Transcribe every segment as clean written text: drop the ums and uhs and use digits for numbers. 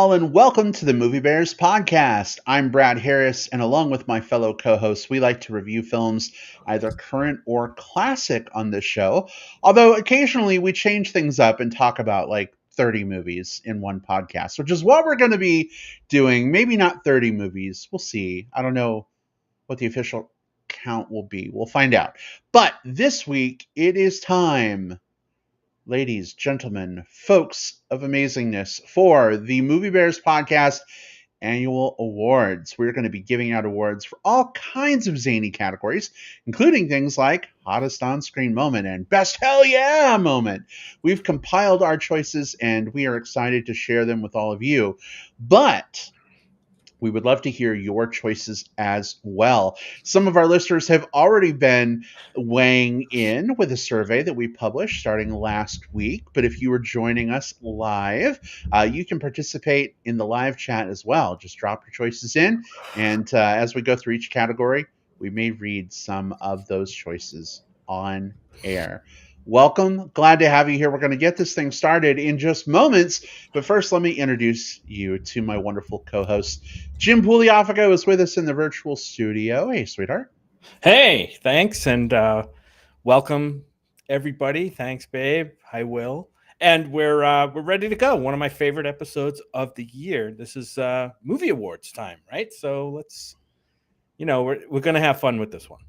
all, and welcome to the Movie Bears podcast. I'm Brad Harris, and along with my fellow co-hosts, we like to review films, either current or classic, on this show. Although occasionally we change things up and talk about like 30 movies in one podcast, which is what we're going to be doing. Maybe not 30 movies. We'll see. I don't know what the official count will be. We'll find out. But this week, it is time, ladies, gentlemen, folks of amazingness, for the Movie Bears Podcast Annual Awards. We're going to be giving out awards for all kinds of zany categories, including things like Hottest On-Screen Moment and Best Hell Yeah Moment. We've compiled our choices, and we are excited to share them with all of you. But we would love to hear your choices as well. Some of our listeners have already been weighing in with a survey that we published starting last week. But if you are joining us live, you can participate in the live chat as well. Just drop your choices in. And as we go through each category, we may read some of those choices on air. Welcome. Glad to have you here. We're going to get this thing started in just moments. But first, let me introduce you to my wonderful co-host. Jim Pugliafico is with us in the virtual studio. Hey, sweetheart. Hey, thanks. And welcome, everybody. Thanks, babe. Hi, Will. And we're ready to go. One of my favorite episodes of the year. This is movie awards time, right? So let's, we're going to have fun with this one.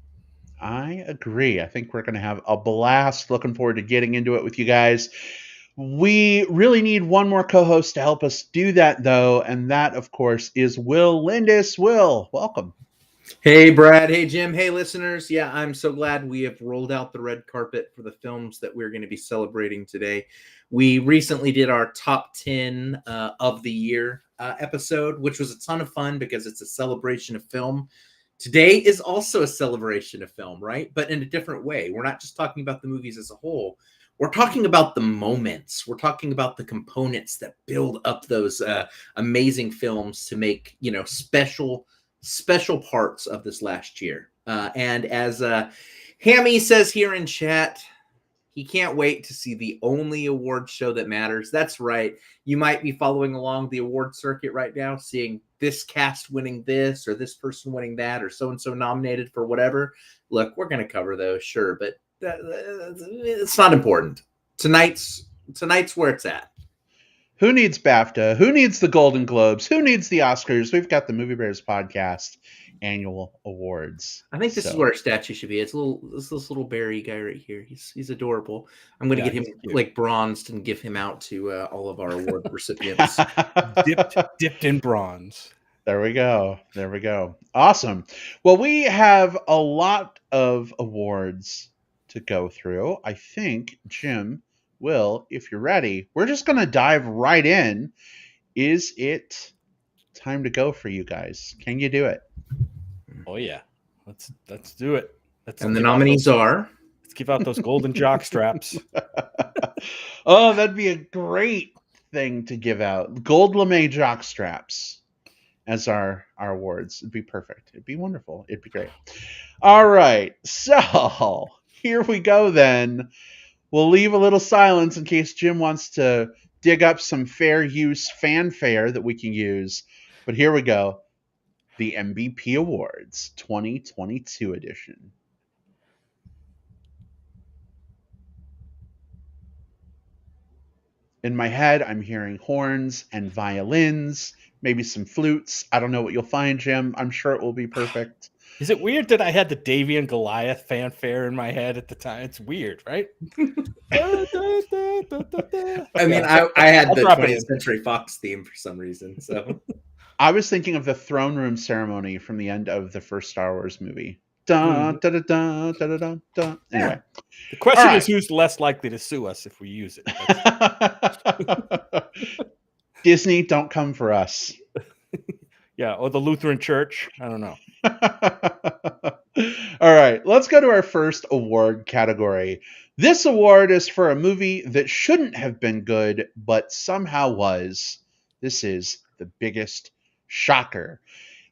I agree. I think we're going to have a blast. Looking forward to getting into it with you guys. We really need one more co-host to help us do that, though, and that, of course, is Will Lindis. Will, welcome. Hey, Brad. Hey, Jim. Hey, listeners. Yeah, I'm so glad we have rolled out the red carpet for the films that we're going to be celebrating today. We recently did our top 10 of the year episode, which was a ton of fun because it's a celebration of film. Today is also a celebration of film, right? But in a different way. We're not just talking about the movies as a whole. We're talking about the moments. We're talking about the components that build up those amazing films to make, special parts of this last year. And as Hammy says here in chat, he can't wait to see the only award show that matters. That's right. You might be following along the award circuit right now, seeing this cast winning this or this person winning that or so-and-so nominated for whatever. Look, we're going to cover those, sure, but it's not important. Tonight's where it's at. Who needs BAFTA? Who needs the Golden Globes? Who needs the Oscars? We've got the Movie Bears Podcast Annual Awards. I think this is where our statue should be. It's this little Barry guy right here. He's adorable. I'm going to get him like bronzed and give him out to all of our award recipients. dipped in bronze. There we go. Awesome. Well, we have a lot of awards to go through. I think, Jim, Will, if you're ready, we're just going to dive right in. Is it time to go for you guys? Can you do it? Oh, yeah. Let's do it. And the nominees are? Let's give out those golden jock straps. Oh, that'd be a great thing to give out. Gold lame jock straps as our awards. It'd be perfect. It'd be wonderful. It'd be great. All right. So here we go then. We'll leave a little silence in case Jim wants to dig up some fair use fanfare that we can use. But here we go. The MBP Awards 2022 edition. In my head, I'm hearing horns and violins, maybe some flutes. I don't know what you'll find, Jim. I'm sure it will be perfect. Is it weird that I had the Davy and Goliath fanfare in my head at the time? It's weird, right? I mean, I had the 20th Century Fox theme for some reason. So I was thinking of the throne room ceremony from the end of the first Star Wars movie. Dun, da, da, da, da, da, da, da. Anyway, the question is who's less likely to sue us if we use it. Disney, don't come for us. Yeah, or the Lutheran Church. I don't know. All right, let's go to our first award category. This award is for a movie that shouldn't have been good, but somehow was. This is The Biggest Shocker.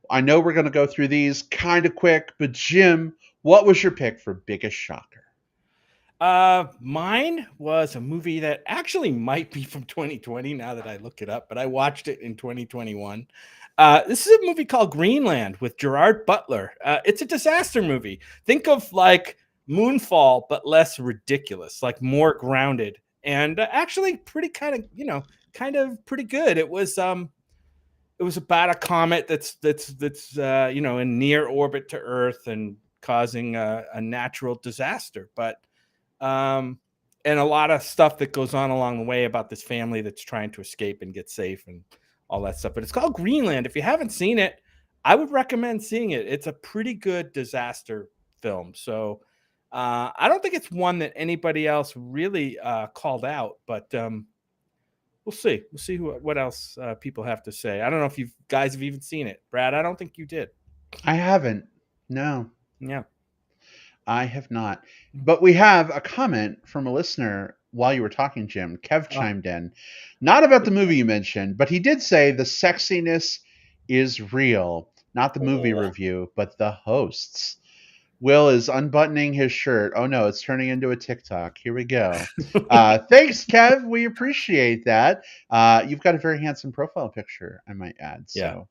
I know we're going to go through these kind of quick, but Jim, what was your pick for Biggest Shocker? Mine was a movie that actually might be from 2020 now that I look it up, but I watched it in 2021. This is a movie called Greenland with Gerard Butler. It's a disaster movie. Think of like Moonfall, but less ridiculous, like more grounded, and actually pretty kind of pretty good. It was about a comet that's in near orbit to Earth and causing a natural disaster, but and a lot of stuff that goes on along the way about this family that's trying to escape and get safe and all that stuff. But it's called Greenland. If you haven't seen it, I would recommend seeing it. It's a pretty good disaster film. So I don't think it's one that anybody else really called out, but we'll see. We'll see what else people have to say. I don't know if you guys have even seen it. Brad, I don't think you did. I haven't. No. Yeah. I have not. But we have a comment from a listener while you were talking, Jim. Kev chimed in. Not about the movie you mentioned, but he did say the sexiness is real. Not the movie review, but the hosts. Will is unbuttoning his shirt. Oh no, it's turning into a TikTok. Here we go. Thanks, Kev. We appreciate that. You've got a very handsome profile picture, I might add. So Yeah.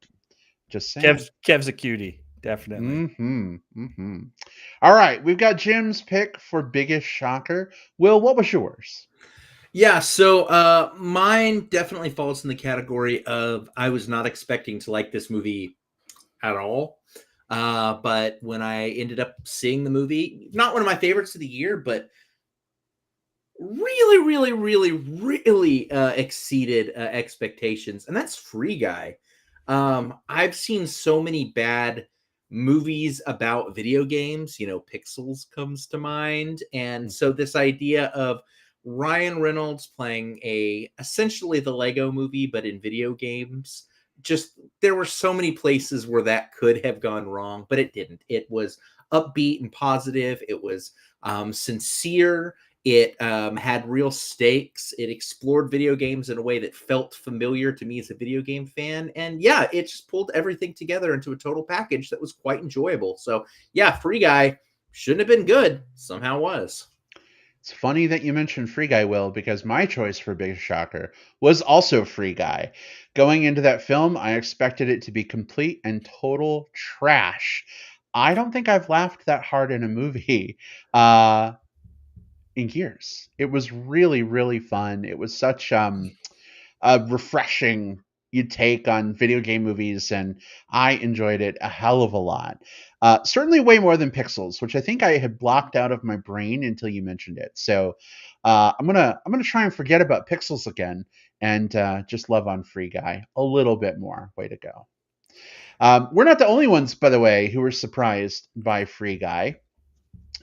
just saying. Kev's a cutie. Definitely. All right, we've got Jim's pick for biggest shocker. Will, what was yours? Yeah, so mine definitely falls in the category of I was not expecting to like this movie at all. But when I ended up seeing the movie, not one of my favorites of the year, but really exceeded expectations. And that's Free Guy. I've seen so many bad movies about video games. Pixels comes to mind. And so this idea of Ryan Reynolds playing essentially the Lego movie, but in video games, just there were so many places where that could have gone wrong, but it didn't. It was upbeat and positive. It was sincere. It had real stakes. It explored video games in a way that felt familiar to me as a video game fan. And yeah, it just pulled everything together into a total package that was quite enjoyable. So yeah, Free Guy shouldn't have been good. Somehow was. It's funny that you mentioned Free Guy, Will, because my choice for biggest shocker was also Free Guy. Going into that film, I expected it to be complete and total trash. I don't think I've laughed that hard in a movie in years. It was really, really fun. It was such a refreshing take on video game movies, and I enjoyed it a hell of a lot. Certainly way more than Pixels, which I think I had blocked out of my brain until you mentioned it. So I'm gonna try and forget about Pixels again and just love on Free Guy a little bit more. Way to go. We're not the only ones, by the way, who were surprised by Free Guy.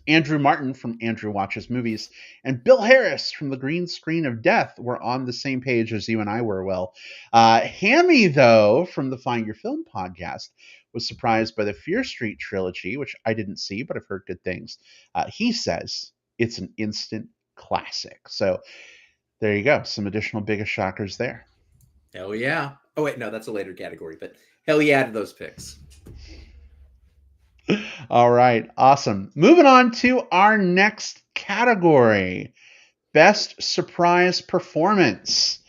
Andrew Martin from Andrew Watches Movies and Bill Harris from The Green Screen of Death were on the same page as you and I were, Will. Hammy, though, from the Find Your Film podcast, was surprised by the Fear Street trilogy, which I didn't see, but I've heard good things. He says it's an instant classic. So there you go. Some additional biggest shockers there. Hell yeah. Oh, wait, no, that's a later category, but hell yeah to those picks. All right, awesome. Moving on to our next category, Best Surprise Performance.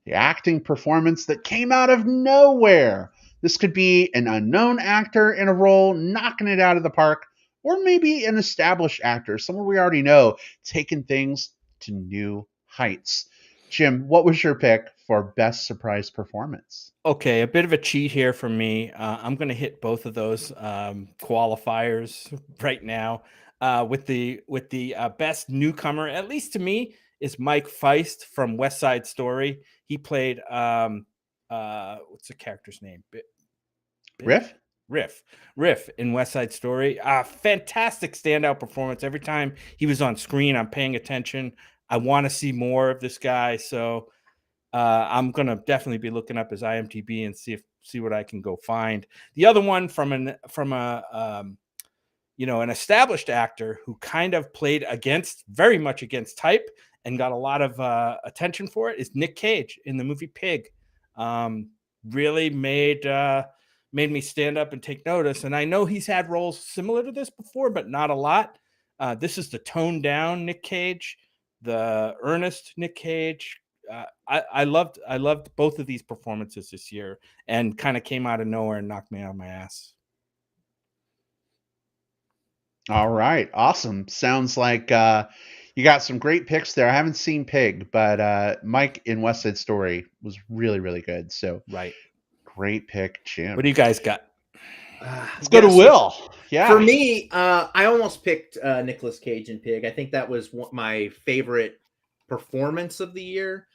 The acting performance that came out of nowhere. This could be an unknown actor in a role knocking it out of the park, or maybe an established actor, someone we already know, taking things to new heights. Jim, what was your pick for Best Surprise Performance? Okay, a bit of a cheat here for me. I'm going to hit both of those qualifiers right now. With the best newcomer, at least to me, is Mike Feist from West Side Story. He played what's the character's name? Riff in West Side Story. Fantastic standout performance. Every time he was on screen, I'm paying attention. I want to see more of this guy. So I'm gonna definitely be looking up his IMDb and see what I can go find. The other one from an established actor who kind of played very much against type and got a lot of attention for it is Nick Cage in the movie Pig. Really made me stand up and take notice. And I know he's had roles similar to this before, but not a lot. This is the toned down Nick Cage, the earnest Nick Cage. I loved both of these performances this year, and kind of came out of nowhere and knocked me out of my ass. All right, awesome. Sounds like you got some great picks there. I haven't seen Pig, but Mike in West Side Story was really, really good. So right, great pick, Jim. What do you guys got? Let's go to Will. Yeah. For me, I almost picked Nicolas Cage in Pig. I think that was my favorite performance of the year,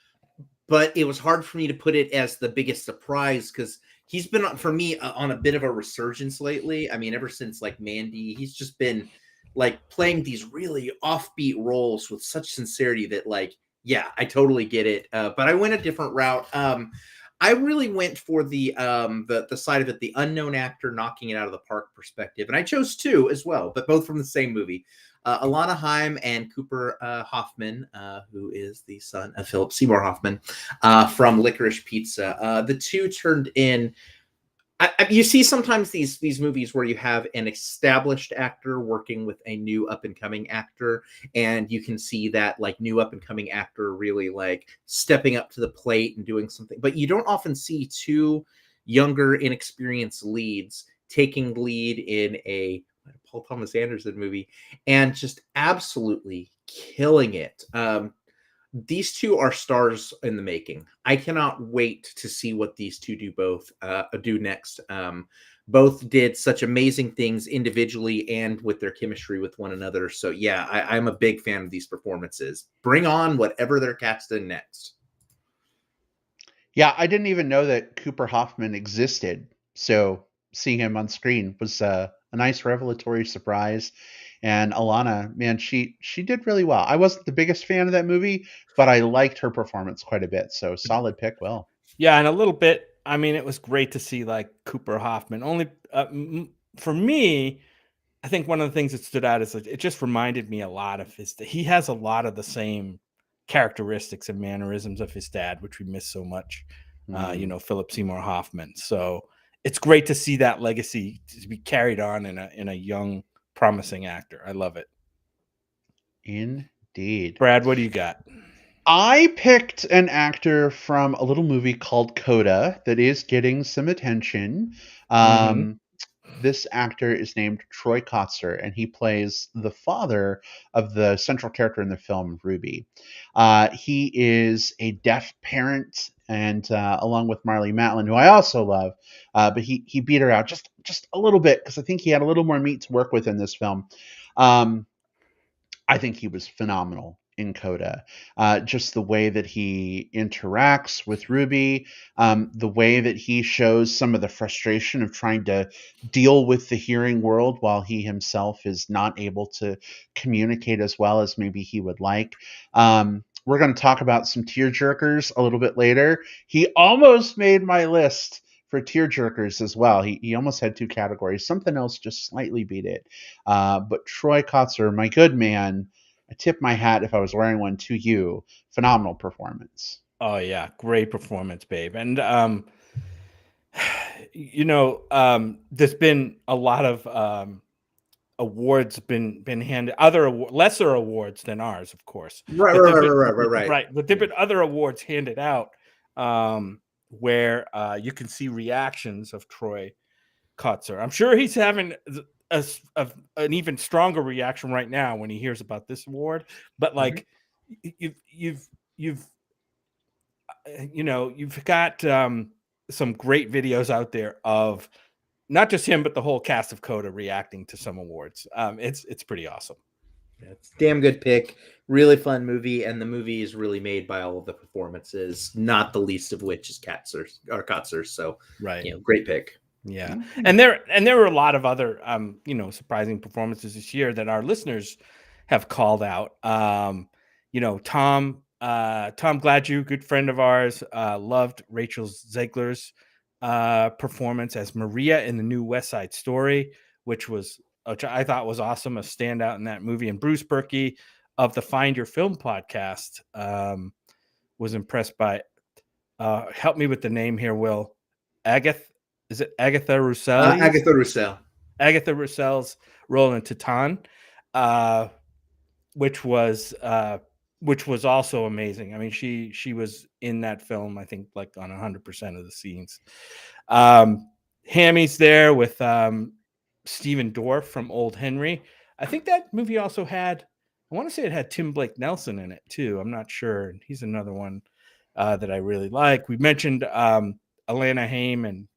but it was hard for me to put it as the biggest surprise because he's been, for me, on a bit of a resurgence lately. I mean, ever since like Mandy, he's just been like playing these really offbeat roles with such sincerity that, like, yeah, I totally get it. But I went a different route. I really went for the side of it, the unknown actor knocking it out of the park perspective, and I chose two as well, but both from the same movie. Alana Haim and Cooper Hoffman, who is the son of Philip Seymour Hoffman from Licorice Pizza. The two turned in. You see sometimes these movies where you have an established actor working with a new up and coming actor, and you can see that like new up and coming actor really like stepping up to the plate and doing something. But you don't often see two younger, inexperienced leads taking lead in a Paul Thomas Anderson movie and just absolutely killing it. These two are stars in the making. I cannot wait to see what these two do next. Both did such amazing things individually and with their chemistry with one another. So yeah, I'm a big fan of these performances. Bring on whatever they're casting next. Yeah, I didn't even know that Cooper Hoffman existed. So seeing him on screen was a nice revelatory surprise. And Alana, man, she did really well. I wasn't the biggest fan of that movie, but I liked her performance quite a bit. So solid pick, Will. Yeah, and a little bit. I mean, it was great to see like Cooper Hoffman. Only for me, I think one of the things that stood out is like, it just reminded me a lot of he has a lot of the same characteristics and mannerisms of his dad, which we miss so much. Philip Seymour Hoffman. So it's great to see that legacy to be carried on in a young, promising actor. I love it. Indeed. Brad, what do you got? I picked an actor from a little movie called Coda that is getting some attention. This actor is named Troy Kotsur, and he plays the father of the central character in the film, Ruby. He is a deaf parent, and along with Marlee Matlin, who I also love, but he beat her out just a little bit because I think he had a little more meat to work with in this film. I think he was phenomenal in Coda. Just the way that he interacts with Ruby, the way that he shows some of the frustration of trying to deal with the hearing world while he himself is not able to communicate as well as maybe he would like. We're going to talk about some tearjerkers a little bit later. He almost made my list for tearjerkers as well. He almost had two categories. Something else just slightly beat it. But Troy Kotsur, my good man, I tip my hat if I was wearing one to you. Phenomenal performance. Oh yeah, great performance, babe. And there's been a lot of awards been handed, lesser awards than ours, of course. Right. But there've been other awards handed out where you can see reactions of Troy Kotsur. I'm sure he's having an even stronger reaction right now when he hears about this award. But like, you've got some great videos out there of not just him, but the whole cast of Coda reacting to some awards. It's pretty awesome. Yeah, it's a damn good pick. Really fun movie, and the movie is really made by all of the performances, not the least of which is Kotsur. So, right, great pick. Yeah, and there were a lot of other surprising performances this year that our listeners have called out. Tom Gladue, good friend of ours, loved Rachel Zegler's performance as Maria in the new West Side Story, which I thought was awesome, a standout in that movie. And Bruce Berkey of the Find Your Film podcast was impressed by. Help me with the name here, Will. Is it Agatha Russell? Agatha Russell. Agatha Russell's role in Titan. which was also amazing. I mean, she was in that film, I think, like on 100% of the scenes. Hammy's there with Stephen Dorff from Old Henry. I think that movie also had, I want to say it had Tim Blake Nelson in it too. I'm not sure. He's another one that I really like. We mentioned Alana Haim and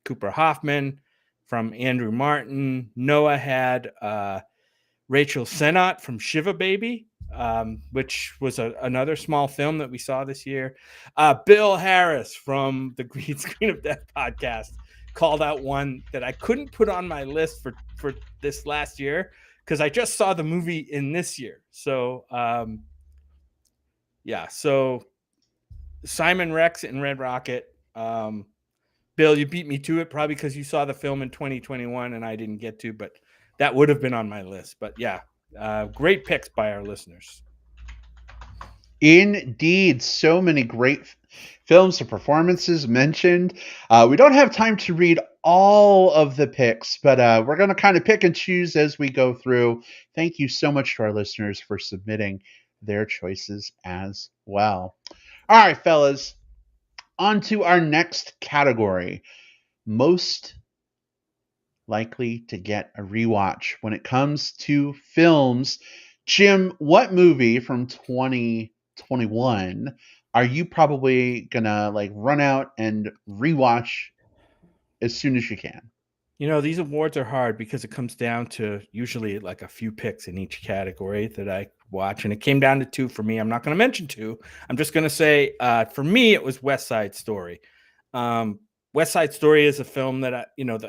Cooper Hoffman from Andrew Martin. Noah had Rachel Sennott from Shiva Baby, which was another small film that we saw this year. Bill Harris from the Green Screen of Death podcast called out one that I couldn't put on my list for this last year because I just saw the movie in this year. So, so Simon Rex and Red Rocket. Bill, you beat me to it probably because you saw the film in 2021 and I didn't get to, but that would have been on my list. But yeah, great picks by our listeners. Indeed, so many great films and performances mentioned. We don't have time to read all of the picks, but we're going to kind of pick and choose as we go through. Thank you so much to our listeners for submitting their choices as well. All right, fellas, on to our next category. Most likely to get a rewatch. When it comes to films, Jim, what movie from 2021 are you probably gonna like run out and rewatch as soon as you can? You know, these awards are hard because it comes down to usually like a few picks in each category that I watch. And it came down to two for me. I'm not going to mention two. I'm just going to say for me, it was West Side Story. West Side Story is a film that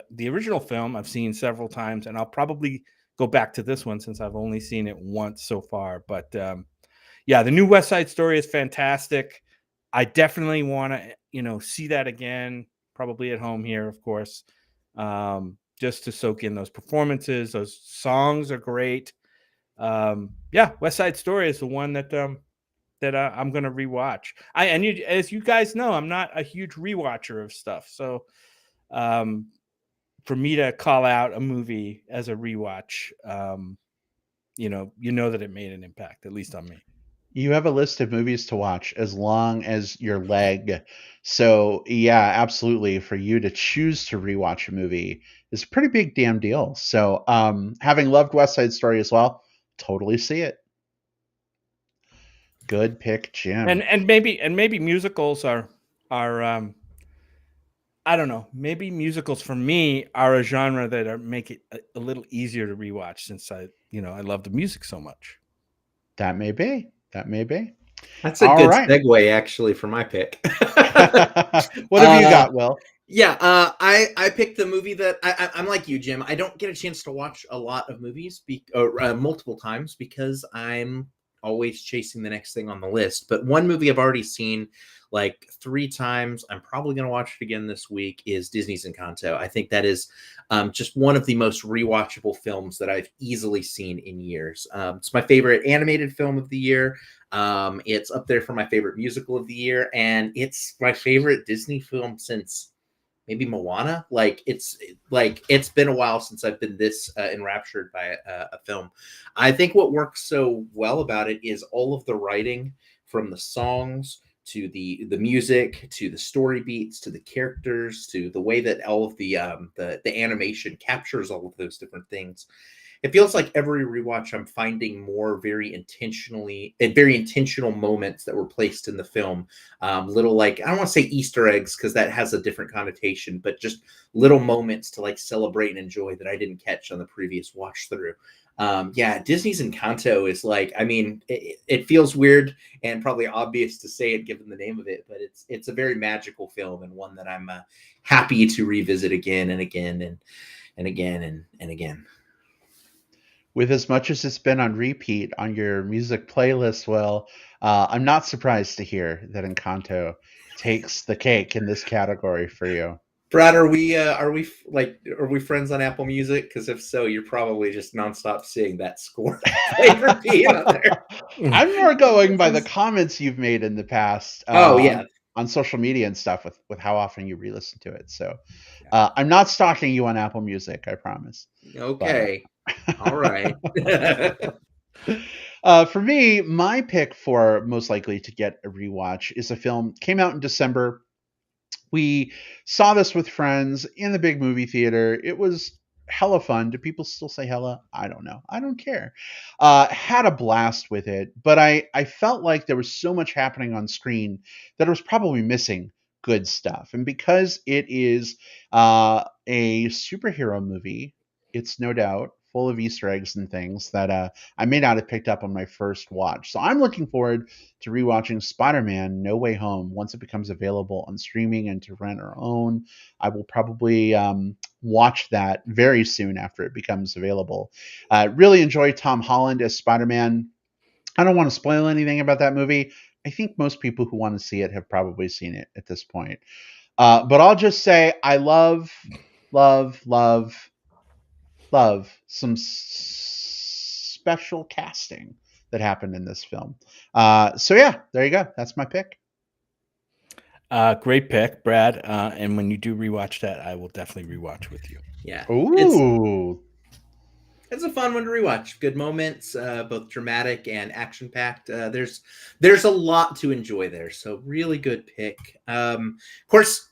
the original film I've seen several times, and I'll probably go back to this one since I've only seen it once so far. But the new West Side Story is fantastic. I definitely want to, see that again, probably at home here, of course, just to soak in those performances. Those songs are great. West Side Story is the one that I'm going to rewatch. As you guys know, I'm not a huge rewatcher of stuff. So for me to call out a movie as a rewatch, that it made an impact, at least on me. You have a list of movies to watch as long as your leg. So yeah, absolutely. For you to choose to rewatch a movie is a pretty big damn deal. So having loved West Side Story as well, totally see it. Good pick, Jim. And maybe musicals are I don't know. Maybe musicals for me are a genre that make it a little easier to rewatch since I love the music so much. That may be. That's a good segue, actually, for my pick. What have you got, Will? Yeah, I picked the movie that I'm like you, Jim. I don't get a chance to watch a lot of movies multiple times because I'm always chasing the next thing on the list. But one movie I've already seen like 3 times, I'm probably going to watch it again this week, is Disney's Encanto. I think that is just one of the most rewatchable films that I've easily seen in years. It's my favorite animated film of the year. It's up there for my favorite musical of the year, and it's my favorite Disney film since maybe Moana. It's been a while since I've been this enraptured by a film. I think what works so well about it is all of the writing, from the songs to the music, to the story beats, to the characters, to the way that all of the animation captures all of those different things. It feels like every rewatch I'm finding more very intentional moments that were placed in the film. Little, like, I don't want to say Easter eggs because that has a different connotation, but just little moments to like celebrate and enjoy that I didn't catch on the previous watch through. Disney's Encanto is like, I mean, it feels weird and probably obvious to say it given the name of it, but it's a very magical film and one that I'm happy to revisit again and again and again and again. With as much as it's been on repeat on your music playlist, Will, I'm not surprised to hear that Encanto takes the cake in this category for you. Brad, are we friends on Apple Music? Because if so, you're probably just nonstop seeing that score repeat on there. I'm more going by the comments you've made in the past. Yeah. on social media and stuff with how often you re-listen to it. So Yeah. I'm not stalking you on Apple Music, I promise. Okay. All right. For me, my pick for most likely to get a rewatch is a film came out in December. We saw this with friends in the big movie theater. It was hella fun. Do people still say hella? I don't know. I don't care. Had a blast with it, but I felt like there was so much happening on screen that I was probably missing good stuff. And because it is a superhero movie, it's no doubt full of Easter eggs and things that I may not have picked up on my first watch. So I'm looking forward to rewatching Spider-Man No Way Home once it becomes available on streaming and to rent or own. I will probably watch that very soon after it becomes available. Really enjoy Tom Holland as Spider-Man. I don't want to spoil anything about that movie. I think most people who want to see it have probably seen it at this point. But I'll just say I love, love some special casting that happened in this film. So yeah, there you go. That's my pick. Great pick, Brad. And when you do rewatch that, I will definitely rewatch with you. Yeah. Ooh. It's a fun one to rewatch. Good moments, both dramatic and action packed. There's a lot to enjoy there. So really good pick. Of course,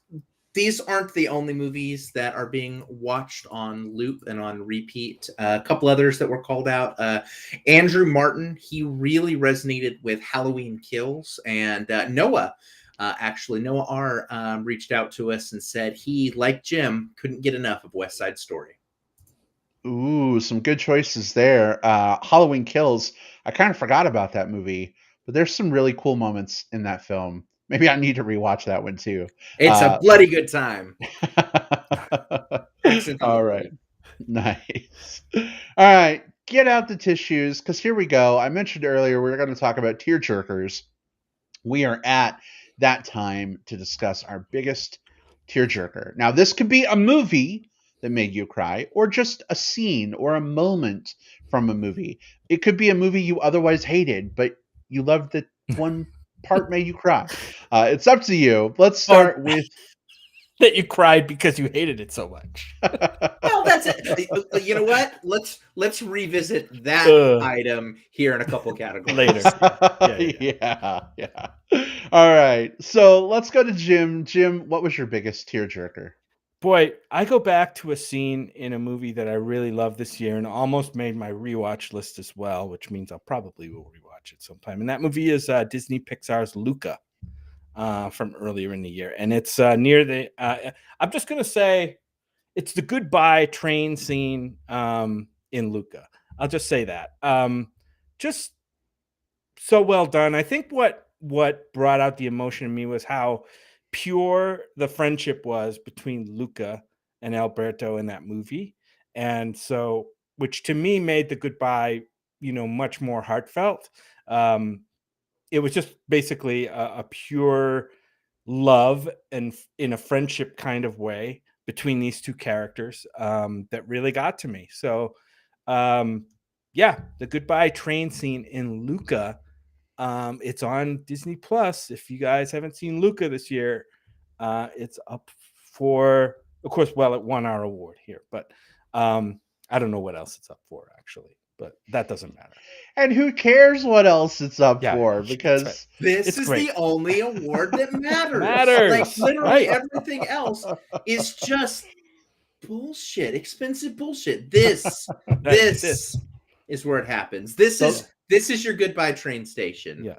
these aren't the only movies that are being watched on loop and on repeat. A couple others that were called out. Andrew Martin, he really resonated with Halloween Kills, and Noah. Noah R. Reached out to us and said he, like Jim, couldn't get enough of West Side Story. Ooh, some good choices there. Halloween Kills. I kind of forgot about that movie, but there's some really cool moments in that film. Maybe I need to rewatch that one too. It's a bloody good time. All right. Nice. All right. Get out the tissues because here we go. I mentioned earlier we're going to talk about tearjerkers. We are at that time to discuss our biggest tearjerker. Now, this could be a movie that made you cry, or just a scene or a moment from a movie. It could be a movie you otherwise hated, but you loved the one part made you cry. It's up to you. Let's start with that you cried because you hated it so much. Well, that's it. You know what? Let's revisit that item here in a couple categories later. Yeah. All right. So let's go to Jim. Jim, what was your biggest tearjerker? Boy, I go back to a scene in a movie that I really loved this year and almost made my rewatch list as well, which means I'll probably will rewatch it sometime. And that movie is Disney Pixar's Luca from earlier in the year. And it's near the, I'm just going to say, it's the goodbye train scene in Luca. I'll just say that. Just so well done. I think what brought out the emotion in me was how pure the friendship was between Luca and Alberto in that movie. And so, which to me made the goodbye, much more heartfelt. It was just basically a pure love and in a friendship kind of way between these two characters that really got to me. So, the goodbye train scene in Luca. It's on Disney Plus. If you guys haven't seen Luca this year, it's up for, of course, it won our award here, but I don't know what else it's up for actually, but that doesn't matter. And who cares what else it's up for? Because right. This is great. The only award that matters. Like literally everything else is just bullshit, expensive bullshit. This is where it happens. This is your goodbye train station. Yeah.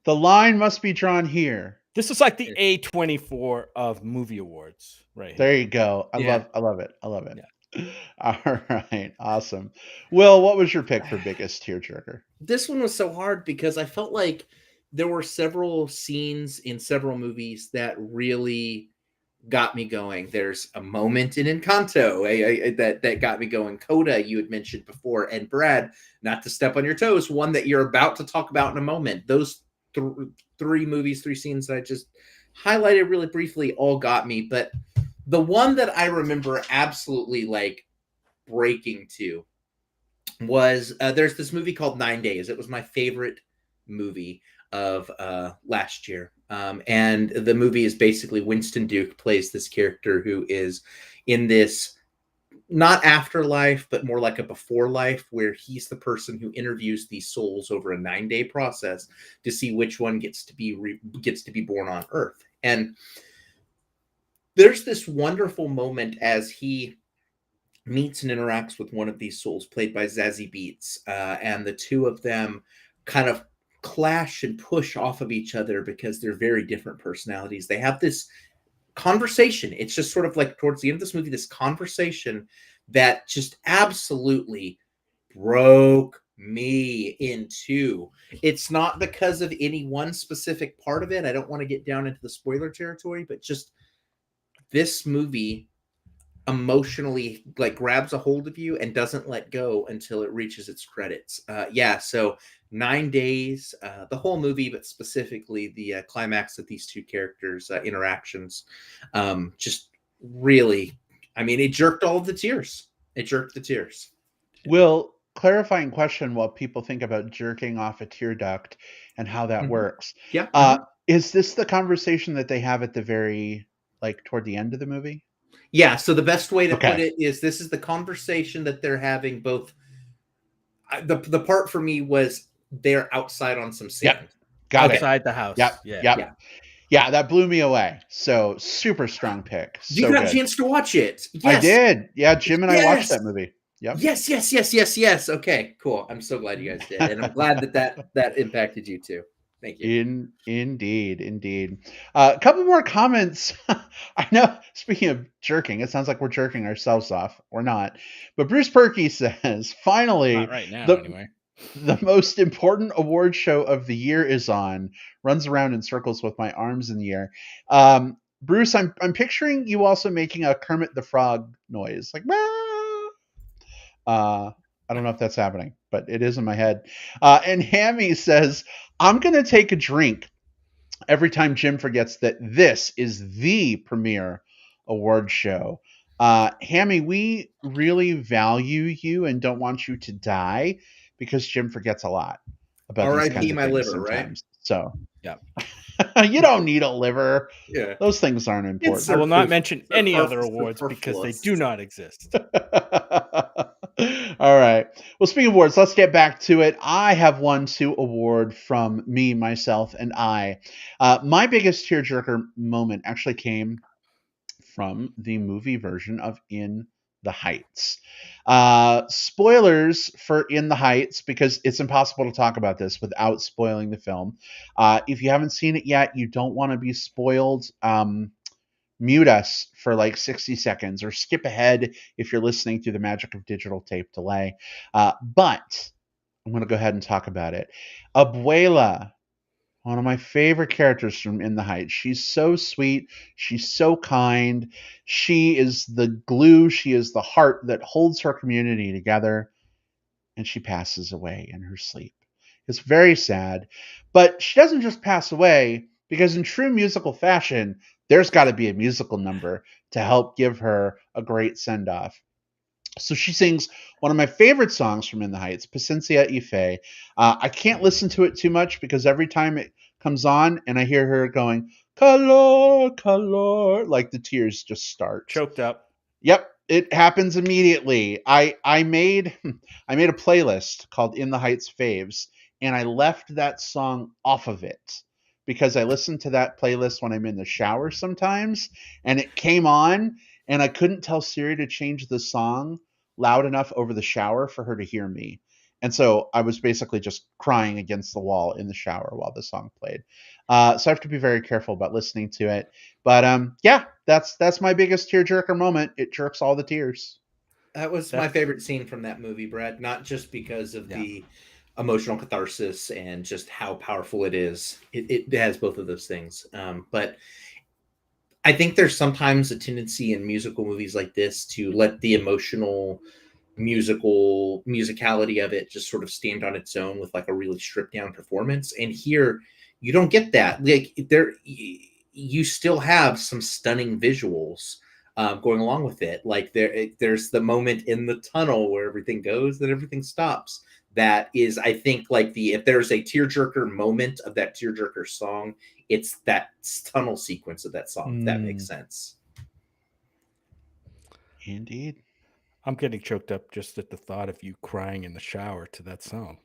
The line must be drawn here. This is like the A24 of movie awards, right? There you go. I love it. Yeah. All right. Awesome. Will, what was your pick for biggest tearjerker? This one was so hard because I felt like there were several scenes in several movies that really got me going. There's a moment in Encanto that got me going. Coda, you had mentioned before, and Brad, not to step on your toes, one that you're about to talk about in a moment. Those three scenes that I just highlighted really briefly all got me. But the one that I remember absolutely like breaking to was there's this movie called 9 Days. It was my favorite movie of last year. And the movie is basically Winston Duke plays this character who is in this not afterlife, but more like a before life, where he's the person who interviews these souls over a 9-day process to see which one gets to be born on Earth. And there's this wonderful moment as he meets and interacts with one of these souls, played by Zazie Beetz, and the two of them kind of clash and push off of each other because they're very different personalities. They have this conversation. It's just sort of like towards the end of this movie, this conversation that just absolutely broke me in two. It's not because of any one specific part of it. I don't want to get down into the spoiler territory, but just this movie emotionally like grabs a hold of you and doesn't let go until it reaches its credits. So 9 days, the whole movie, but specifically the climax of these two characters interactions, just really, I mean, it jerked all of the tears. It jerked the tears. Will, clarifying question while people think about jerking off a tear duct and how that works. Yeah. Is this the conversation that they have at the very, like, toward the end of the movie? Yeah, so the best way to put it is this is the conversation that they're having both. The part for me was they're outside on some sand. Yep. Got outside the house. Yep. Yeah, that blew me away. So super strong pick. You got a chance to watch it. Yes. I did. Yeah, Jim and I watched that movie. Yep. Yes. Okay, cool. I'm so glad you guys did. And I'm glad that impacted you too. Thank you. Indeed. A couple more comments. I know, speaking of jerking, it sounds like we're jerking ourselves off. We're not. But Bruce Perky says, finally, not right now, anyway. The most important award show of the year is on. Runs around in circles with my arms in the air. Bruce, I'm picturing you also making a Kermit the Frog noise. Like, I don't know if that's happening, but it is in my head. And Hammy says, I'm going to take a drink every time Jim forgets that this is the premier award show. Hammy, we really value you and don't want you to die because Jim forgets a lot about these kinds of my things liver, sometimes. Right? So, yeah. You don't need a liver. Yeah. Those things aren't important. I will not mention any other awards because they do not exist. All right. Well, speaking of awards, let's get back to it. I have won 2 awards from me, myself, and I. My biggest tearjerker moment actually came from the movie version of In the Heights. Spoilers for In the Heights, because it's impossible to talk about this without spoiling the film. If you haven't seen it yet, you don't want to be spoiled. Mute us for like 60 seconds or skip ahead if you're listening through the magic of digital tape delay. But I'm going to go ahead and talk about it. Abuela, one of my favorite characters from In the Heights. She's so sweet. She's so kind. She is the glue. She is the heart that holds her community together. And she passes away in her sleep. It's very sad. But she doesn't just pass away, because in true musical fashion, there's got to be a musical number to help give her a great send-off. So she sings one of my favorite songs from In the Heights, Paciencia y Fe. I can't listen to it too much because every time it comes on and I hear her going, calor, calor, like the tears just start. Choked up. Yep, it happens immediately. I made a playlist called In the Heights Faves, and I left that song off of it because I listen to that playlist when I'm in the shower sometimes, and it came on, and I couldn't tell Siri to change the song loud enough over the shower for her to hear me. And so I was basically just crying against the wall in the shower while the song played. So I have to be very careful about listening to it. But yeah, that's my biggest tearjerker moment. It jerks all the tears. That was my favorite scene from that movie, Brad. Not just because of the emotional catharsis and just how powerful it is. It has both of those things. But I think there's sometimes a tendency in musical movies like this to let the emotional musicality of it just sort of stand on its own with like a really stripped down performance. And here you don't get that. Like you still have some stunning visuals going along with it. Like there's the moment in the tunnel where everything goes, then everything stops. that is, I think, like if there's a tearjerker moment of that tearjerker song, it's that tunnel sequence of that song, if that makes sense. Indeed. I'm getting choked up just at the thought of you crying in the shower to that song.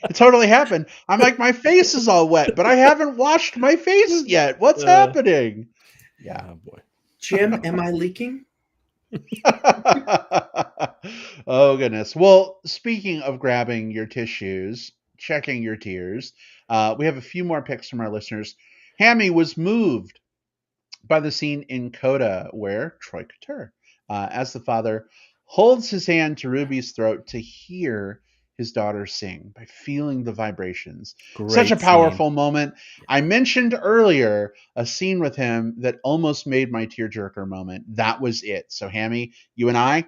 It totally happened. I'm like, my face is all wet, but I haven't washed my face yet. What's happening? Yeah. Oh boy. Jim, am I leaking? Oh goodness. Well, speaking of grabbing your tissues, checking your tears, we have a few more picks from our listeners. Hammy was moved by the scene in Coda where Troy Couture, as the father, holds his hand to Ruby's throat to hear his daughter sing by feeling the vibrations. Such a powerful moment. I mentioned earlier a scene with him that almost made my tearjerker moment. That was it. So, Hammy, you and I,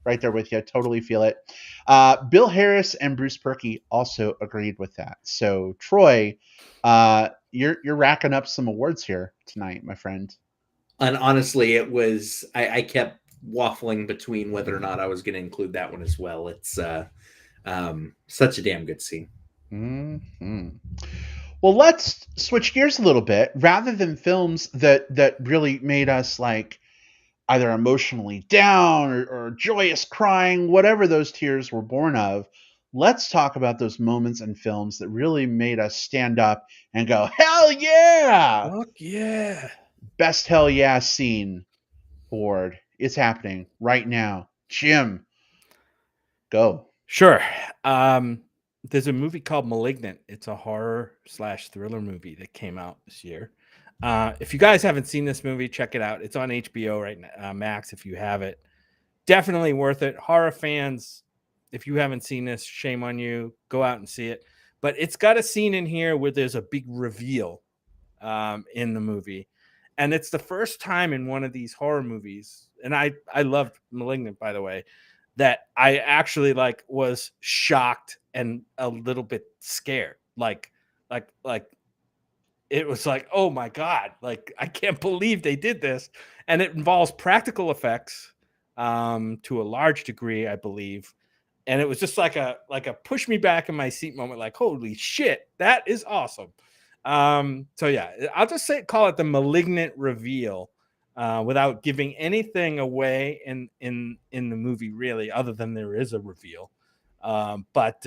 right there with you, totally feel it. Bill Harris and Bruce Perky also agreed with that. So, Troy, you're racking up some awards here tonight, my friend. And honestly, it was I kept waffling between whether or not I was going to include that one as well. It's such a damn good scene. Mm-hmm. Well, let's switch gears a little bit. Rather than films that really made us like either emotionally down or joyous crying, whatever those tears were born of, let's talk about those moments in films that really made us stand up and go, hell yeah! Fuck yeah. Best hell yeah scene board. It's happening right now. Jim, go. Sure. There's a movie called Malignant. It's a horror/thriller movie that came out this year. If you guys haven't seen this movie, check it out. It's on HBO right now, Max. If you have it, definitely worth it. Horror fans, if you haven't seen this, shame on you. Go out and see it. But it's got a scene in here where there's a big reveal in the movie, and it's the first time in one of these horror movies. And I loved Malignant, by the way, that I actually like was shocked and a little bit scared. Like it was like, oh my God, like I can't believe they did this. And it involves practical effects to a large degree, I believe. And it was just like a push me back in my seat moment, like, holy shit, that is awesome. So yeah, I'll just call it the Malignant reveal. Without giving anything away in the movie, really, other than there is a reveal. But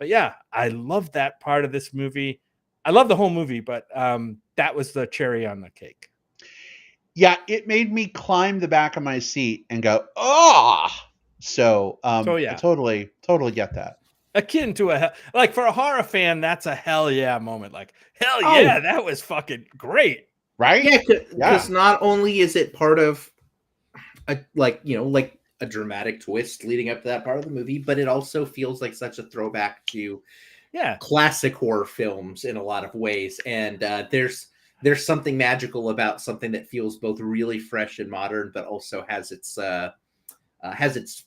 yeah, I love that part of this movie. I love the whole movie, but that was the cherry on the cake. Yeah, it made me climb the back of my seat and go, oh! So yeah, I totally get that. Akin to like for a horror fan, that's a hell yeah moment. Like, hell yeah, that was fucking great. Right? Yeah, because not only is it part of a dramatic twist leading up to that part of the movie, but it also feels like such a throwback to classic horror films in a lot of ways. And there's something magical about something that feels both really fresh and modern, but also has its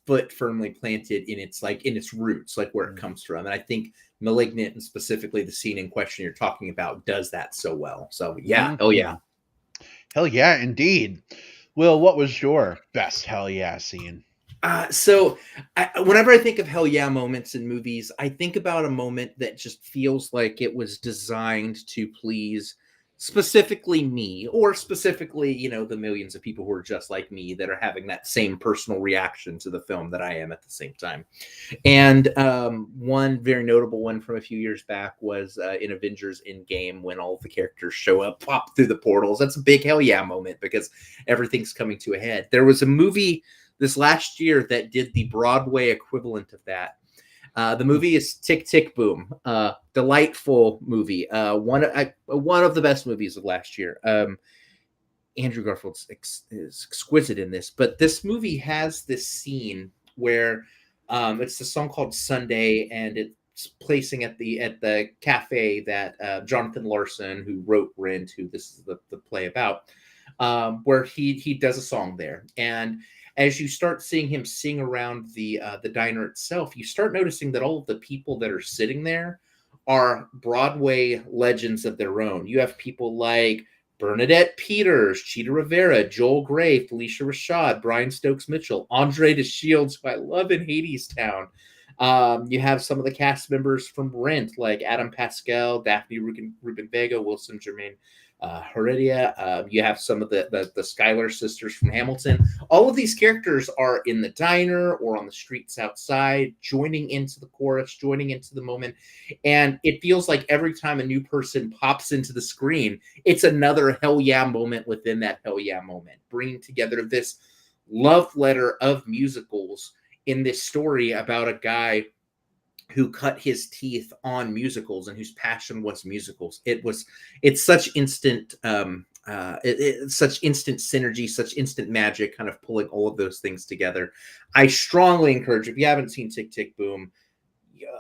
foot firmly planted in its roots, like where it comes from. And I think Malignant, and specifically the scene in question you're talking about, does that so well. So yeah, oh yeah. Hell yeah, indeed. Will, what was your best hell yeah scene? So whenever I think of hell yeah moments in movies, I think about a moment that just feels like it was designed to please specifically me, or specifically, the millions of people who are just like me that are having that same personal reaction to the film that I am at the same time. And one very notable one from a few years back was in Avengers Endgame, when all of the characters show up, pop through the portals. That's a big hell yeah moment because everything's coming to a head. There was a movie this last year that did the Broadway equivalent of that. The movie is Tick, Tick, Boom. Delightful movie. One of the best movies of last year. Andrew Garfield is exquisite in this, but this movie has this scene where it's the song called Sunday, and it's placing at the cafe that Jonathan Larson, who wrote Rent, who this is the play about, where he does a song there. And as you start seeing him sing around the diner itself, you start noticing that all of the people that are sitting there are Broadway legends of their own. You have people like Bernadette Peters, Cheetah Rivera, Joel Grey, Felicia Rashad, Brian Stokes Mitchell, Andre DeShields, who I love in Hadestown. You have some of the cast members from Rent, like Adam Pascal, Daphne Rubin Vega, Wilson Jermaine Heredia. You have some of the Schuyler sisters from Hamilton. All of these characters are in the diner or on the streets outside, joining into the chorus, joining into the moment. And it feels like every time a new person pops into the screen, it's another hell yeah moment within that hell yeah moment, bringing together this love letter of musicals in this story about a guy who cut his teeth on musicals and whose passion was musicals. It's such instant such instant synergy, such instant magic, kind of pulling all of those things together. I strongly encourage, if you haven't seen Tick Tick Boom,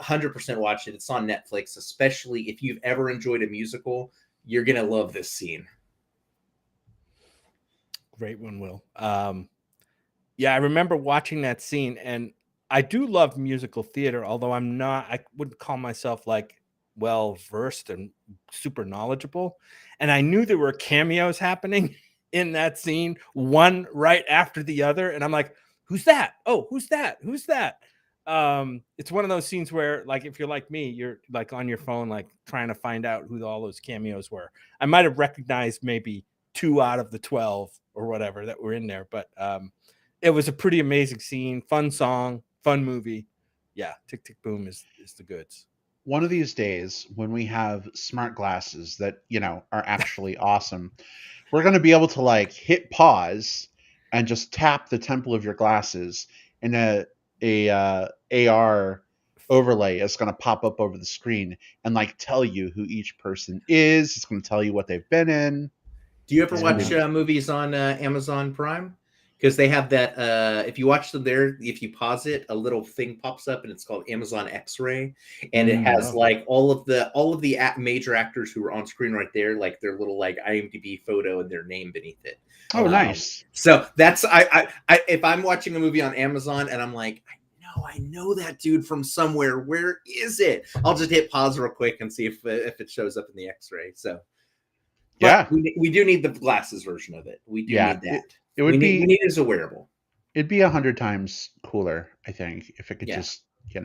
100% watch it. It's on Netflix. Especially if you've ever enjoyed a musical, you're gonna love this scene. Great one, Will. Yeah, I remember watching that scene, and I do love musical theater, although I wouldn't call myself like well versed and super knowledgeable. And I knew there were cameos happening in that scene, one right after the other. And I'm like, who's that? Oh, who's that? Who's that? It's one of those scenes where, like, if you're like me, you're like on your phone, like trying to find out who all those cameos were. I might have recognized maybe 2 out of the 12 or whatever that were in there, but it was a pretty amazing scene, fun song, fun movie. Yeah, Tick Tick Boom is the goods. One of these days, when we have smart glasses that, are actually awesome, we're going to be able to like hit pause and just tap the temple of your glasses, and a AR overlay is going to pop up over the screen and like tell you who each person is. It's going to tell you what they've been in. Do you ever watch movies on Amazon Prime? Because they have that, if you watch them there, if you pause it, a little thing pops up, and it's called Amazon X-Ray, and it has like all of the major actors who are on screen right there, like their little like IMDb photo and their name beneath it. Oh, nice. So that's I if I'm watching a movie on Amazon and I'm like, I know that dude from somewhere. Where is it? I'll just hit pause real quick and see if it shows up in the X-ray. So. Yeah, we do need the glasses version of it. We do need that. It would we need it as a wearable. It'd be 100 times cooler, I think, if it could just, could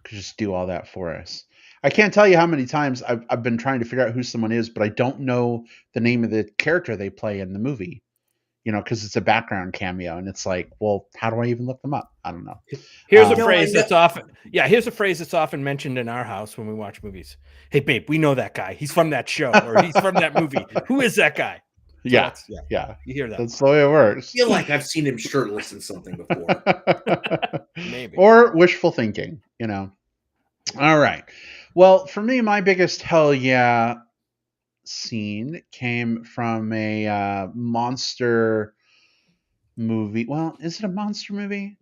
just do all that for us. I can't tell you how many times I've been trying to figure out who someone is, but I don't know the name of the character they play in the movie. Because it's a background cameo, and it's like, well, how do I even look them up? I don't know. Here's a phrase that's often mentioned in our house when we watch movies. Hey, babe, we know that guy. He's from that show, or he's from that movie. Who is that guy? Yeah. You hear that? That's the way it works. I feel like I've seen him shirtless in something before. Maybe. Or wishful thinking, All right. Well, for me, my biggest hell yeah scene came from a monster movie. Well, is it a monster movie?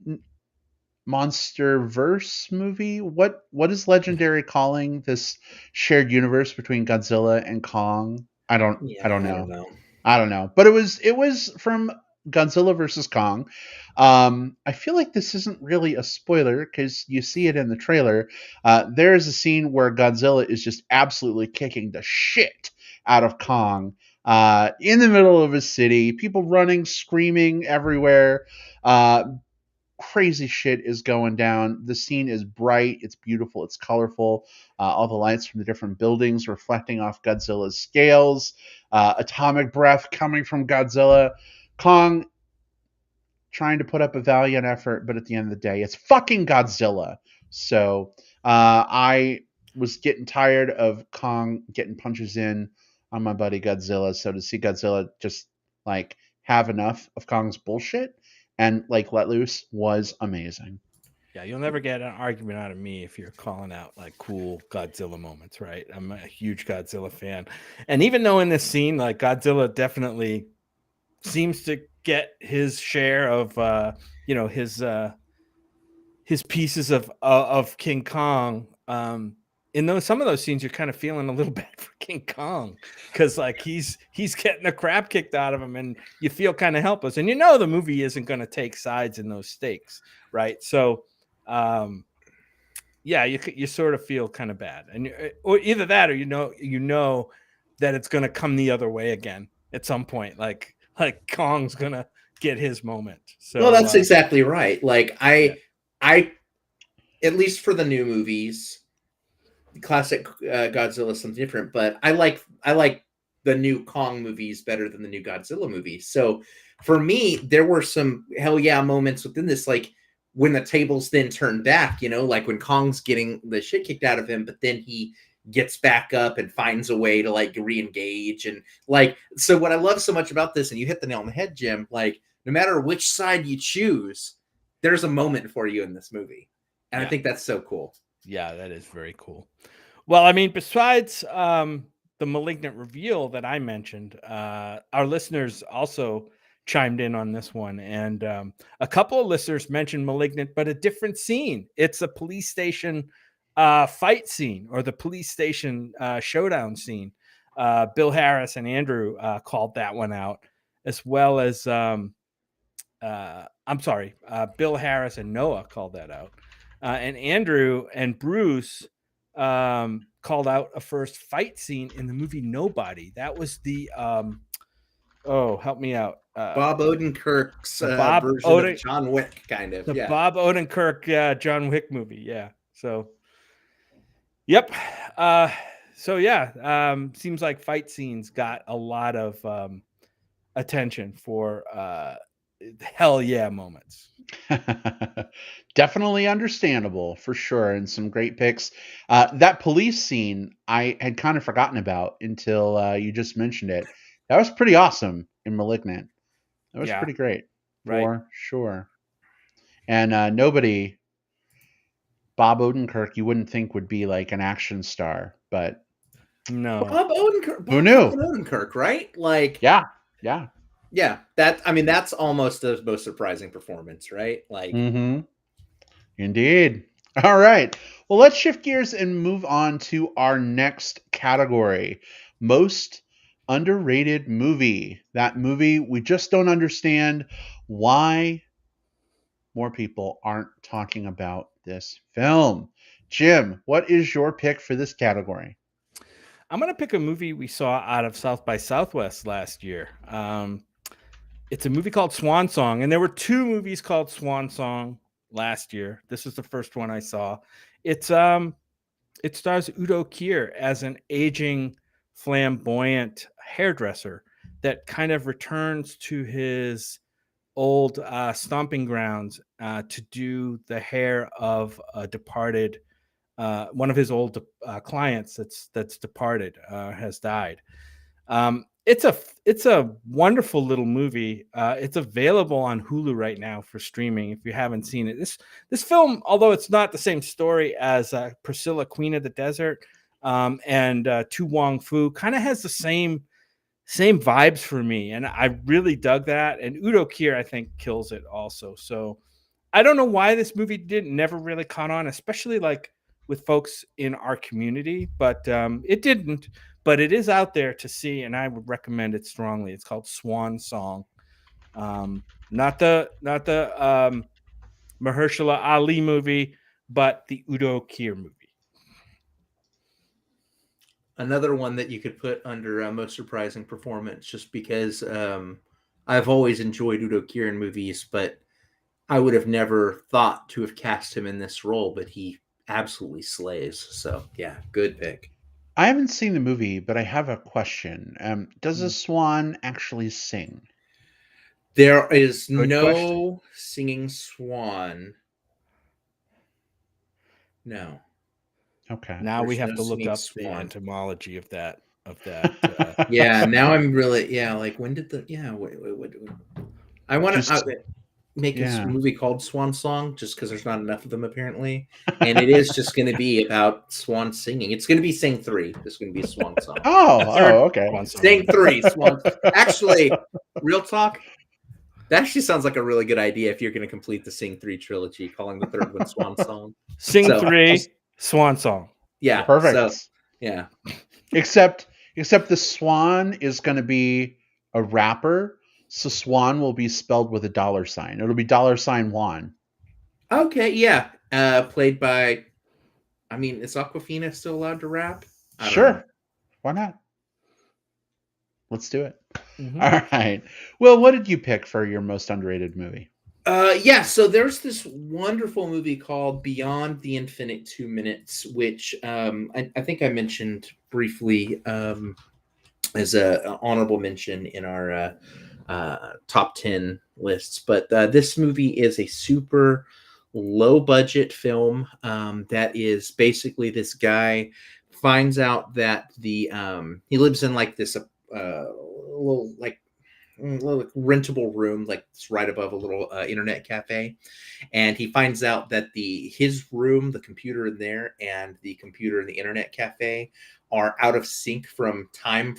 Monsterverse movie? What is Legendary calling this shared universe between Godzilla and Kong? I don't know. But it was from Godzilla versus Kong. I feel like this isn't really a spoiler because you see it in the trailer. There is a scene where Godzilla is just absolutely kicking the shit out of Kong in the middle of a city. People running, screaming everywhere. Crazy shit is going down. The scene is bright. It's beautiful. It's colorful. All the lights from the different buildings reflecting off Godzilla's scales. Atomic breath coming from Godzilla. Kong trying to put up a valiant effort, but at the end of the day, it's fucking Godzilla. So I was getting tired of Kong getting punches in on my buddy Godzilla. So to see Godzilla just like have enough of Kong's bullshit and like let loose was amazing. Yeah, you'll never get an argument out of me if you're calling out like cool Godzilla moments, right? I'm a huge Godzilla fan. And even though in this scene, like Godzilla definitely seems to get his share of his pieces of King Kong. In some of those scenes, you're kind of feeling a little bad for King Kong because like he's getting the crap kicked out of him, and you feel kind of helpless. And the movie isn't going to take sides in those stakes, right? So, you sort of feel kind of bad, and or either that, or that it's going to come the other way again at some point. Like Kong's going to get his moment. So well, that's exactly right. Like yeah. I, at least for the new movies, classic Godzilla is something different, but I like the new Kong movies better than the new Godzilla movies. So for me, there were some hell yeah moments within this, like when the tables then turn back, you know, like when Kong's getting the shit kicked out of him, but then he gets back up and finds a way to like re-engage. And like, so what I love so much about this, and you hit the nail on the head, Jim, like no matter which side you choose, there's a moment for you in this movie. And I think that's so cool. Yeah, that is very cool. Well, I mean, besides the Malignant reveal that I mentioned, our listeners also chimed in on this one. And a couple of listeners mentioned Malignant, but a different scene. It's a police station fight scene, or the police station showdown scene. Bill Harris and Andrew called that one out, as well as Bill Harris and Noah called that out. And Andrew and Bruce called out a first fight scene in the movie Nobody. That was the help me out. Bob Odenkirk's version of John Wick, kind of. The Bob Odenkirk John Wick movie. Yeah. So, yep. Seems like fight scenes got a lot of attention for hell yeah moments. Definitely understandable for sure, and some great picks. That police scene I had kind of forgotten about until you just mentioned it. That was pretty awesome in Malignant. That was pretty great for sure. And nobody, Bob Odenkirk, you wouldn't think would be like an action star, but no, Bob Odenkirk. Who knew? Odenkirk, right? Like, yeah. That's almost the most surprising performance, right? Like, Indeed. All right. Well, let's shift gears and move on to our next category: most underrated movie. That movie we just don't understand why more people aren't talking about this film. Jim, what is your pick for this category? I'm going to pick a movie we saw out of South by Southwest last year. It's a movie called Swan Song, and there were two movies called Swan Song last year. This is the first one I saw. It stars Udo Kier as an aging, flamboyant hairdresser that kind of returns to his old stomping grounds to do the hair of a departed, one of his old clients that's departed, has died. It's a wonderful little movie. It's available on Hulu right now for streaming if you haven't seen it. This film, although it's not the same story as Priscilla, Queen of the Desert, and Tu Wong Fu, kind of has the same vibes for me, and I really dug that. And Udo Kier, I think, kills it also. So I don't know why this movie never really caught on, especially like with folks in our community, but it didn't. But it is out there to see, and I would recommend it strongly. It's called Swan Song, not the Mahershala Ali movie, but the Udo Kier movie. Another one that you could put under most surprising performance, just because I've always enjoyed Udo Kier in movies, but I would have never thought to have cast him in this role, but he absolutely slays. So yeah, good pick. I haven't seen the movie, but I have a question. Does a swan actually sing? There is no singing swan. No. Okay. Now we have to look up the etymology of that. Yeah. Now I'm really like when did the wait. I want to make a movie called Swan Song just because there's not enough of them apparently, and it is just going to be about swan singing. It's going to be Sing 3. This is going to be a Swan Song. Okay. Sing 3 Swan. Actually, real talk. That actually sounds like a really good idea if you're going to complete the Sing 3 trilogy, calling the third one Swan Song. Sing 3 Swan Song. Yeah, perfect. So, yeah. Except the swan is going to be a rapper. So Swan will be spelled with a $sign. It'll be $Juan. Okay, yeah. Played by, I mean, is Awkwafina still allowed to rap? Sure. Why not? Let's do it. Mhm. All right. Well, what did you pick for your most underrated movie? Yeah, so there's this wonderful movie called Beyond the Infinite 2 Minutes, which I think I mentioned briefly as a honorable mention in our top 10 lists. But this movie is a super low budget film that is basically this guy finds out that he lives in like this little like rentable room like it's right above a little internet cafe, and he finds out that his room, the computer in there, and the computer in the internet cafe are out of sync from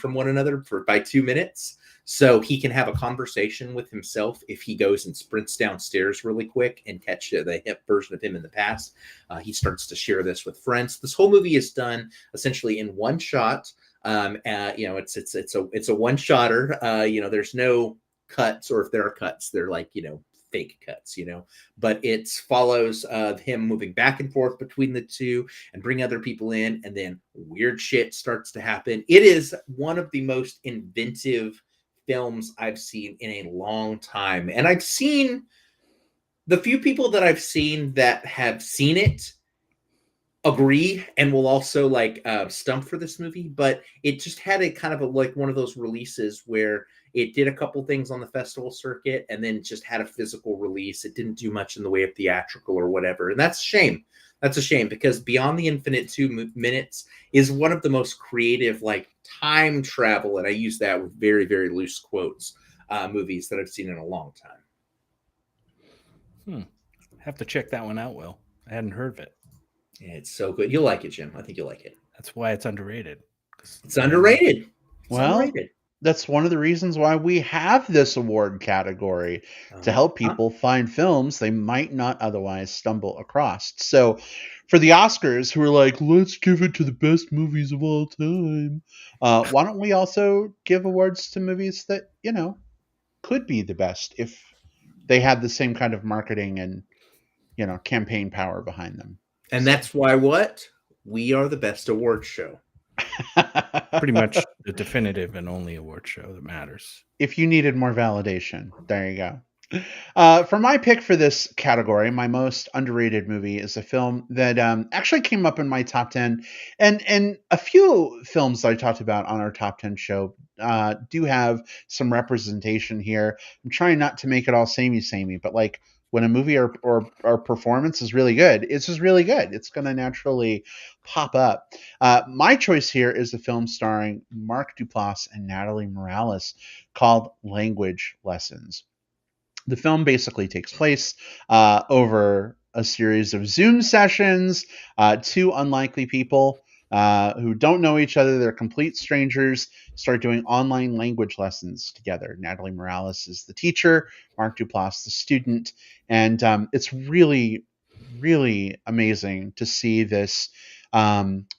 one another by 2 minutes. So he can have a conversation with himself if he goes and sprints downstairs really quick and catch the hip version of him in the past. He starts to share this with friends. This whole movie is done essentially in one shot. It's a one shotter. There's no cuts, or if there are cuts, they're like fake cuts, but it follows him moving back and forth between the two and bring other people in, and then weird shit starts to happen. It is one of the most inventive films I've seen in a long time, and I've seen the few people that I've seen that have seen it agree and will also stump for this movie, but it just had a kind of like one of those releases where it did a couple things on the festival circuit and then just had a physical release. It didn't do much in the way of theatrical or whatever, and that's a shame. That's a shame, because Beyond the Infinite 2 Minutes is one of the most creative time travel, and I use that with very, very loose quotes, movies that I've seen in a long time. Have to check that one out, Will. I hadn't heard of it. It's so good. You'll like it, Jim. I think you'll like it. That's why it's underrated. It's underrated. That's one of the reasons why we have this award category, to help people find films they might not otherwise stumble across. So for the Oscars, who are like, let's give it to the best movies of all time, why don't we also give awards to movies that, could be the best if they had the same kind of marketing and, campaign power behind them. And that's why we are the best award show. Pretty much the definitive and only award show that matters. If you needed more validation, there you go. For my pick for this category, my most underrated movie is a film that actually came up in my top 10. And a few films that I talked about on our top 10 show do have some representation here. I'm trying not to make it all samey, but when a movie or performance is really good, it's just really good. It's going to naturally pop up. My choice here is a film starring Mark Duplass and Natalie Morales called Language Lessons. The film basically takes place over a series of Zoom sessions. Two unlikely people who don't know each other, they're complete strangers, start doing online language lessons together. Natalie Morales is the teacher, Mark Duplass the student, and it's really, really amazing to see this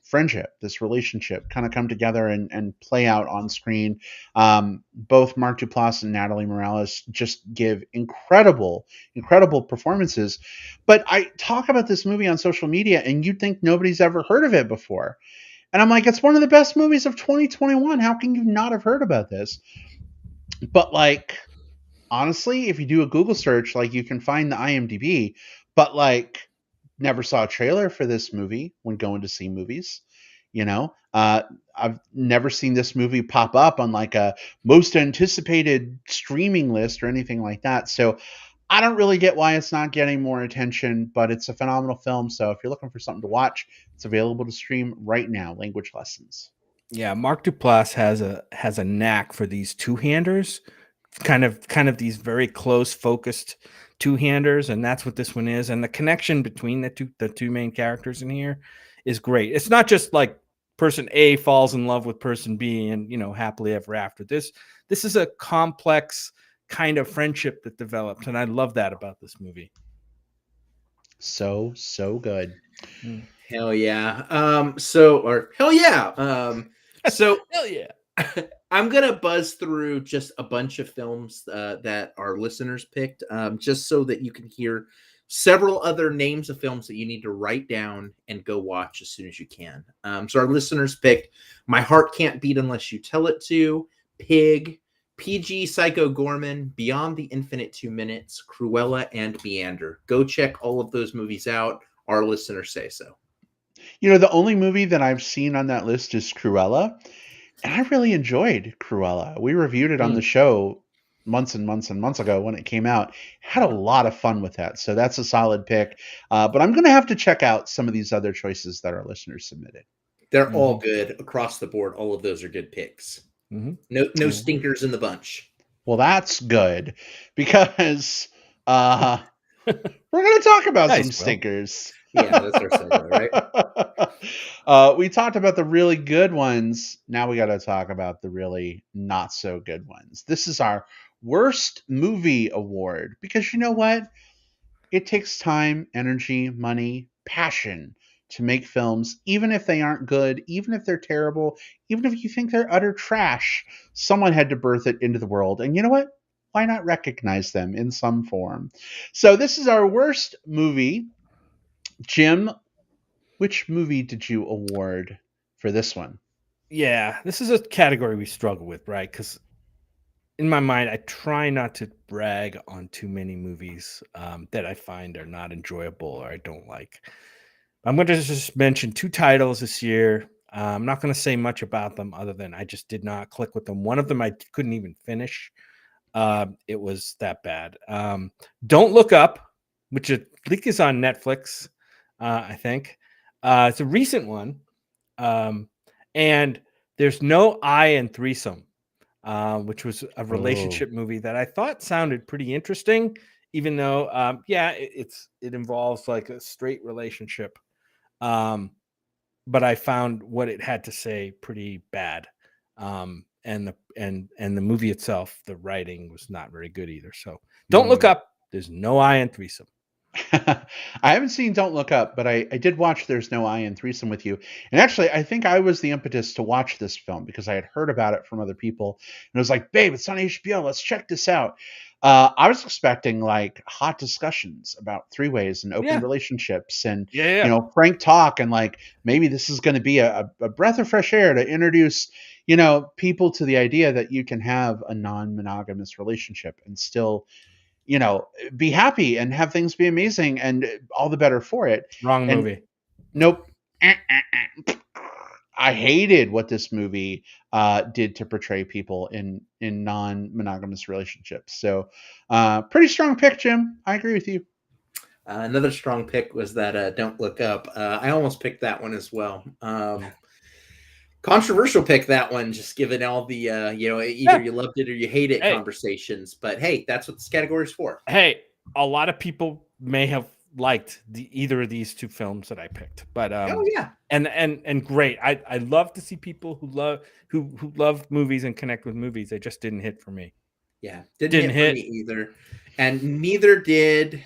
friendship, this relationship kind of come together and play out on screen. Both Mark Duplass and Natalie Morales just give incredible performances. But I talk about this movie on social media and you'd think nobody's ever heard of it before. And I'm like, it's one of the best movies of 2021. How can you not have heard about this? But honestly, if you do a Google search, you can find the IMDb, but never saw a trailer for this movie when going to see movies. I've never seen this movie pop up on a most anticipated streaming list or anything like that. So I don't really get why it's not getting more attention, but it's a phenomenal film. So if you're looking for something to watch, it's available to stream right now. Language Lessons. Yeah, Mark Duplass has a knack for these two-handers, kind of these very close focused two-handers, and that's what this one is. And the connection between the two main characters in here is great. It's not just person A falls in love with person B and happily ever after. This is a complex kind of friendship that developed, and I love that about this movie. So good. Hell yeah. So hell yeah. I'm gonna buzz through just a bunch of films that our listeners picked, just so that you can hear several other names of films that you need to write down and go watch as soon as you can. So our listeners picked My Heart Can't Beat Unless You Tell It To, Pig, PG Psycho Gorman, Beyond the Infinite 2 Minutes, Cruella, and Meander. Go check all of those movies out. Our listeners say so. You know, the only movie that I've seen on that list is Cruella, and I really enjoyed Cruella. We reviewed it on the show months and months and months ago when it came out. Had a lot of fun with that, so that's a solid pick. But I'm going to have to check out some of these other choices that our listeners submitted. They're all good across the board. All of those are good picks. No stinkers in the bunch. Well, that's good, because we're going to talk about some stinkers. Yeah, that's our segue, right? We talked about the really good ones. Now we got to talk about the really not so good ones. This is our worst movie award, because you know what? It takes time, energy, money, passion to make films, even if they aren't good, even if they're terrible, even if you think they're utter trash. Someone had to birth it into the world. And you know what? Why not recognize them in some form? So this is our worst movie. Jim, which movie did you award for this one? Yeah, this is a category we struggle with, right? Because in my mind, I try not to brag on too many movies that I find are not enjoyable or I don't like. I'm going to just mention 2 titles this year. I'm not going to say much about them other than I just did not click with them. One of them I couldn't even finish. It was that bad. Don't Look Up, which I think is on Netflix, I think. It's a recent one. And there's No I in Threesome, which was a relationship movie that I thought sounded pretty interesting, even though, it involves like a straight relationship. But I found what it had to say pretty bad. And the movie itself, the writing was not very good either. So Don't Look Up. There's No I in Threesome. I haven't seen Don't Look Up, but I did watch There's No I in Threesome with you. And actually, I think I was the impetus to watch this film because I had heard about it from other people. And I was like, babe, it's on HBO. Let's check this out. I was expecting like hot discussions about 3-ways and open relationships and, you know, frank talk. And like, maybe this is going to be a breath of fresh air to introduce, you know, people to the idea that you can have a non-monogamous relationship and still, you know, be happy and have things be amazing and all the better for it. Wrong movie. Nope. I hated what this movie did to portray people in non-monogamous relationships. So pretty strong pick, Jim. I agree with you. Another strong pick was that Don't Look Up. I almost picked that one as well. Controversial pick, that one, just given all the, either you loved it or you hate it conversations. But hey, that's what this category is for. Hey, a lot of people may have liked either of these 2 films that I picked, but and great. I love to see people who love movies and connect with movies. They just didn't hit for me. Yeah, didn't hit for me either, and neither did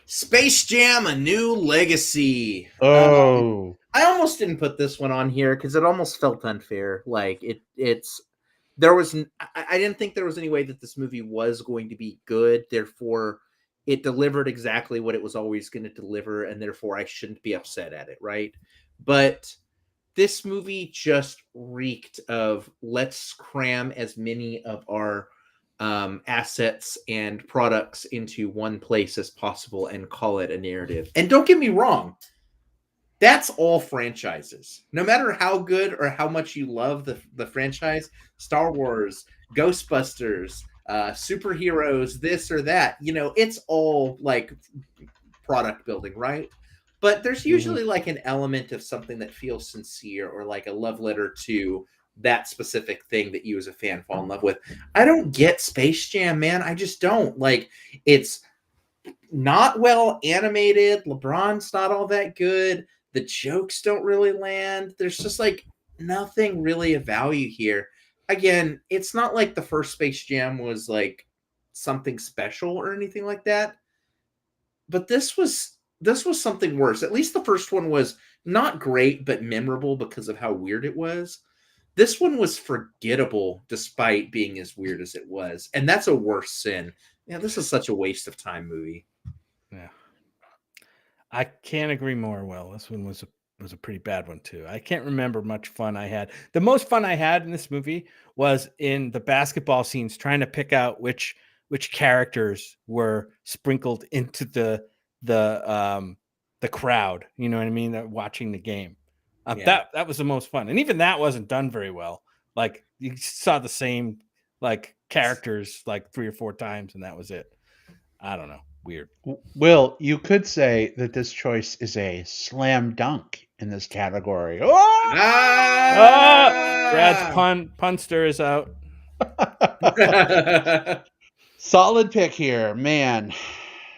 Space Jam: A New Legacy. I almost didn't put this one on here because it almost felt unfair. Like I didn't think there was any way that this movie was going to be good. Therefore, it delivered exactly what it was always going to deliver, and therefore I shouldn't be upset at it, right? But this movie just reeked of let's cram as many of our assets and products into one place as possible and call it a narrative. And don't get me wrong, that's all franchises. No matter how good or how much you love the franchise, Star Wars, Ghostbusters, superheroes, this or that, it's all like product building, right? But there's usually like an element of something that feels sincere or like a love letter to that specific thing that you as a fan fall in love with. I don't get Space Jam, man. I just don't. Like, it's not well animated. LeBron's not all that good. The jokes don't really land. There's just like nothing really of value here. Again, it's not like the first Space Jam was like something special or anything like that. But this was something worse. At least the first one was not great, but memorable because of how weird it was. This one was forgettable despite being as weird as it was. And that's a worse sin. Yeah, this is such a waste of time movie. Yeah. I can't agree more, Will. This one was was a pretty bad one too. I can't remember much fun I had. The most fun I had in this movie was in the basketball scenes, trying to pick out which characters were sprinkled into the crowd. You know what I mean? Watching the game. That was the most fun, and even that wasn't done very well. Like you saw the same like characters like 3 or 4 times, and that was it. I don't know. Weird. Will, you could say that this choice is a slam dunk in this category. Brad's punster is out. Solid pick here, man.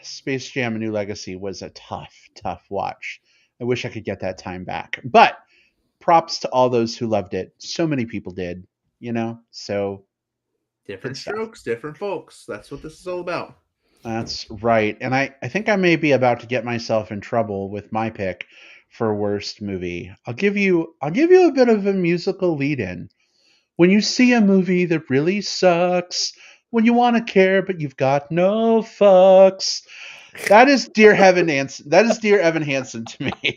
Space Jam: A New Legacy was a tough watch. I wish I could get that time back, but props to all those who loved it. So many people did, you know. So different strokes, different folks. That's what this is all about. That's right. And I think I may be about to get myself in trouble with my pick for worst movie. I'll give you a bit of a musical lead in. When you see a movie that really sucks, when you want to care but you've got no fucks. That is Dear Evan Hansen. That is Dear Evan Hansen to me.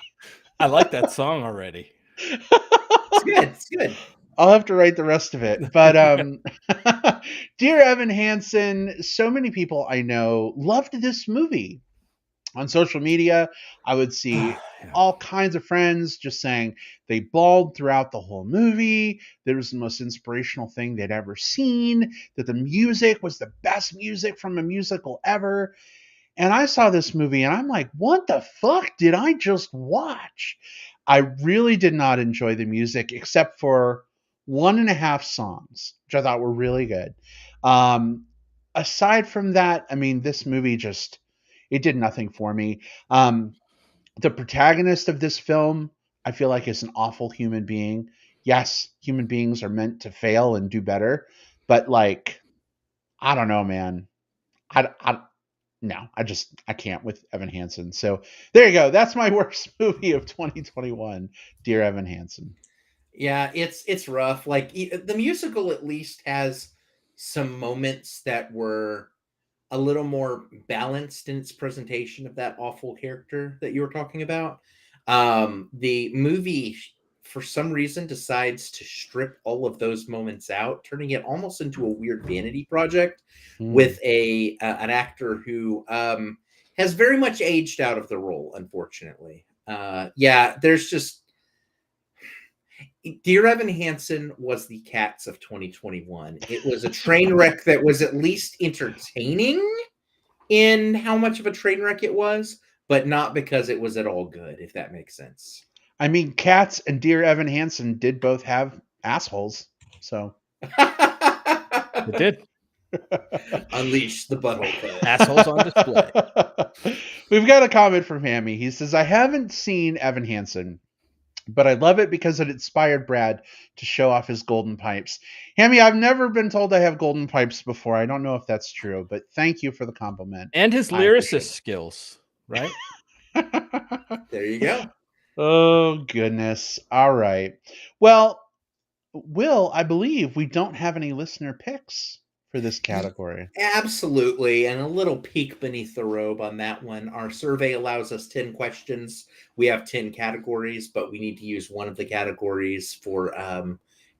I like that song already. It's good. It's good. I'll have to write the rest of it. But Dear Evan Hansen, so many people I know loved this movie. On social media, I would see all kinds of friends just saying they bawled throughout the whole movie. That it was the most inspirational thing they'd ever seen, that the music was the best music from a musical ever. And I saw this movie and I'm like, what the fuck did I just watch? I really did not enjoy the music except for 1.5 songs, which I thought were really good. Aside from that, I mean, this movie just, it did nothing for me. The protagonist of this film, I feel like, is an awful human being. Yes, human beings are meant to fail and do better, but like, I don't know, man. I can't with Evan Hansen. So there you go. That's my worst movie of 2021, Dear Evan Hansen. Yeah, it's rough. Like the musical at least has some moments that were a little more balanced in its presentation of that awful character that you were talking about. The movie, for some reason, decides to strip all of those moments out, turning it almost into a weird vanity project with an actor who has very much aged out of the role, unfortunately. There's just Dear Evan Hansen was the Cats of 2021. It was a train wreck that was at least entertaining in how much of a train wreck it was, but not because it was at all good, if that makes sense. I mean, Cats and Dear Evan Hansen did both have assholes, so. It did. Unleash the butthole. Assholes on display. We've got a comment from Hammy. He says, I haven't seen Evan Hansen, but I love it because it inspired Brad to show off his golden pipes. Hammy, I've never been told I have golden pipes before. I don't know if that's true, but thank you for the compliment. And his lyricist skills, right? There you go. Oh, goodness. All right. Well, Will, I believe we don't have any listener picks for this category. Absolutely. And a little peek beneath the robe on that one. Our survey allows us 10 questions. We have 10 categories, but we need to use one of the categories for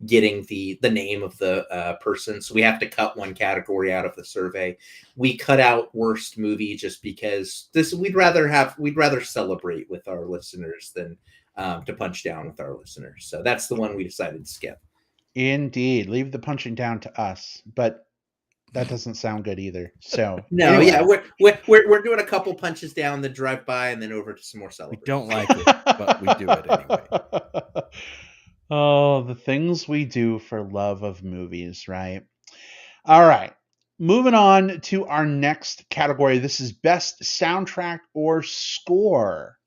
getting the name of the person. So we have to cut one category out of the survey. We cut out worst movie just because we'd rather celebrate with our listeners than to punch down with our listeners. So that's the one we decided to skip. Indeed. Leave the punching down to us. But that doesn't sound good either. So no, anyway. Yeah, we're doing a couple punches down, then drive by, and then over to some more celebration. We don't like it, but we do it anyway. Oh, the things we do for love of movies, right? All right. Moving on to our next category. This is best soundtrack or score.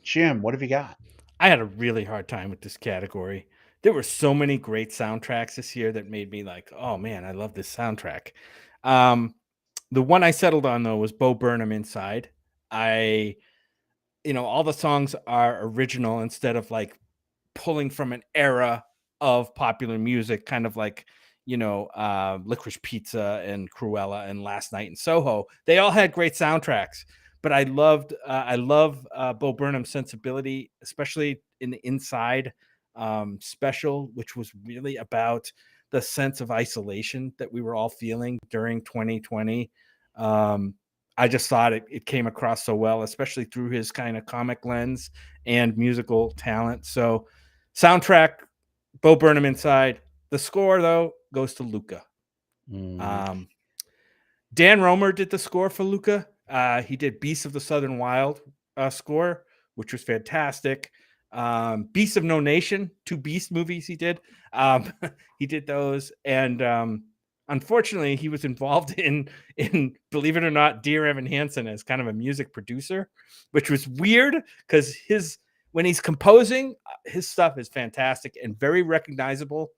Jim, what have you got? I had a really hard time with this category. There were so many great soundtracks this year that made me like, oh man, I love this soundtrack. The one I settled on though was Bo Burnham Inside. All the songs are original instead of like pulling from an era of popular music, kind of like, Licorice Pizza and Cruella and Last Night in Soho. They all had great soundtracks, but I love Bo Burnham's sensibility, especially in the Inside special, which was really about the sense of isolation that we were all feeling during 2020. I just thought it came across so well, especially through his kind of comic lens and musical talent. So soundtrack, Bo Burnham, Inside. The score, though, goes to Luca. Dan Romer did the score for Luca. He did Beasts of the Southern Wild score, which was fantastic. Beasts of No Nation, 2 Beast movies he did. He did those. And unfortunately, he was involved in, believe it or not, Dear Evan Hansen as kind of a music producer, which was weird because when he's composing, his stuff is fantastic and very recognizable.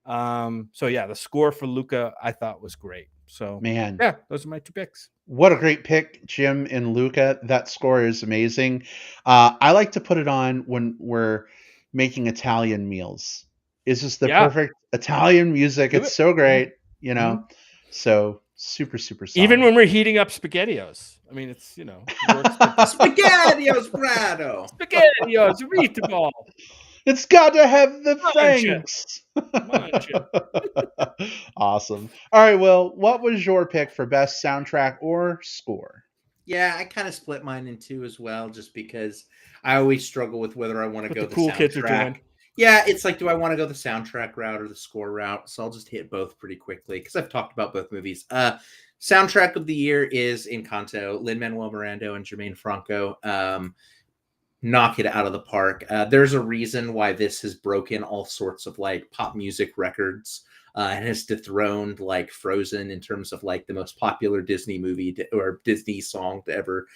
So yeah, the score for Luca I thought was great. So Man, yeah, those are my 2 picks. what a great pick, Jim and Luca. That score is amazing. I like to put it on when we're making Italian meals. It's just the perfect Italian music. It's so great, you know. So super, super solid. Even when we're heating up SpaghettiOs. I mean, it's, you know, SpaghettiOs, Brado. SpaghettiOs, meatball. It's got to have the Franks. Awesome. All right, Will, what was your pick for best soundtrack or score? Yeah, I kind of split mine in 2 as well, just because I always struggle with whether I want to go the cool soundtrack. Kids are doing. Yeah, it's like, do I want to go the soundtrack route or the score route? So I'll just hit both pretty quickly because I've talked about both movies. Soundtrack of the year is Encanto, Lin-Manuel Miranda and Jermaine Franco. Knock it out of the park. There's a reason why this has broken all sorts of like pop music records and has dethroned like Frozen in terms of like the most popular Disney movie or Disney song to ever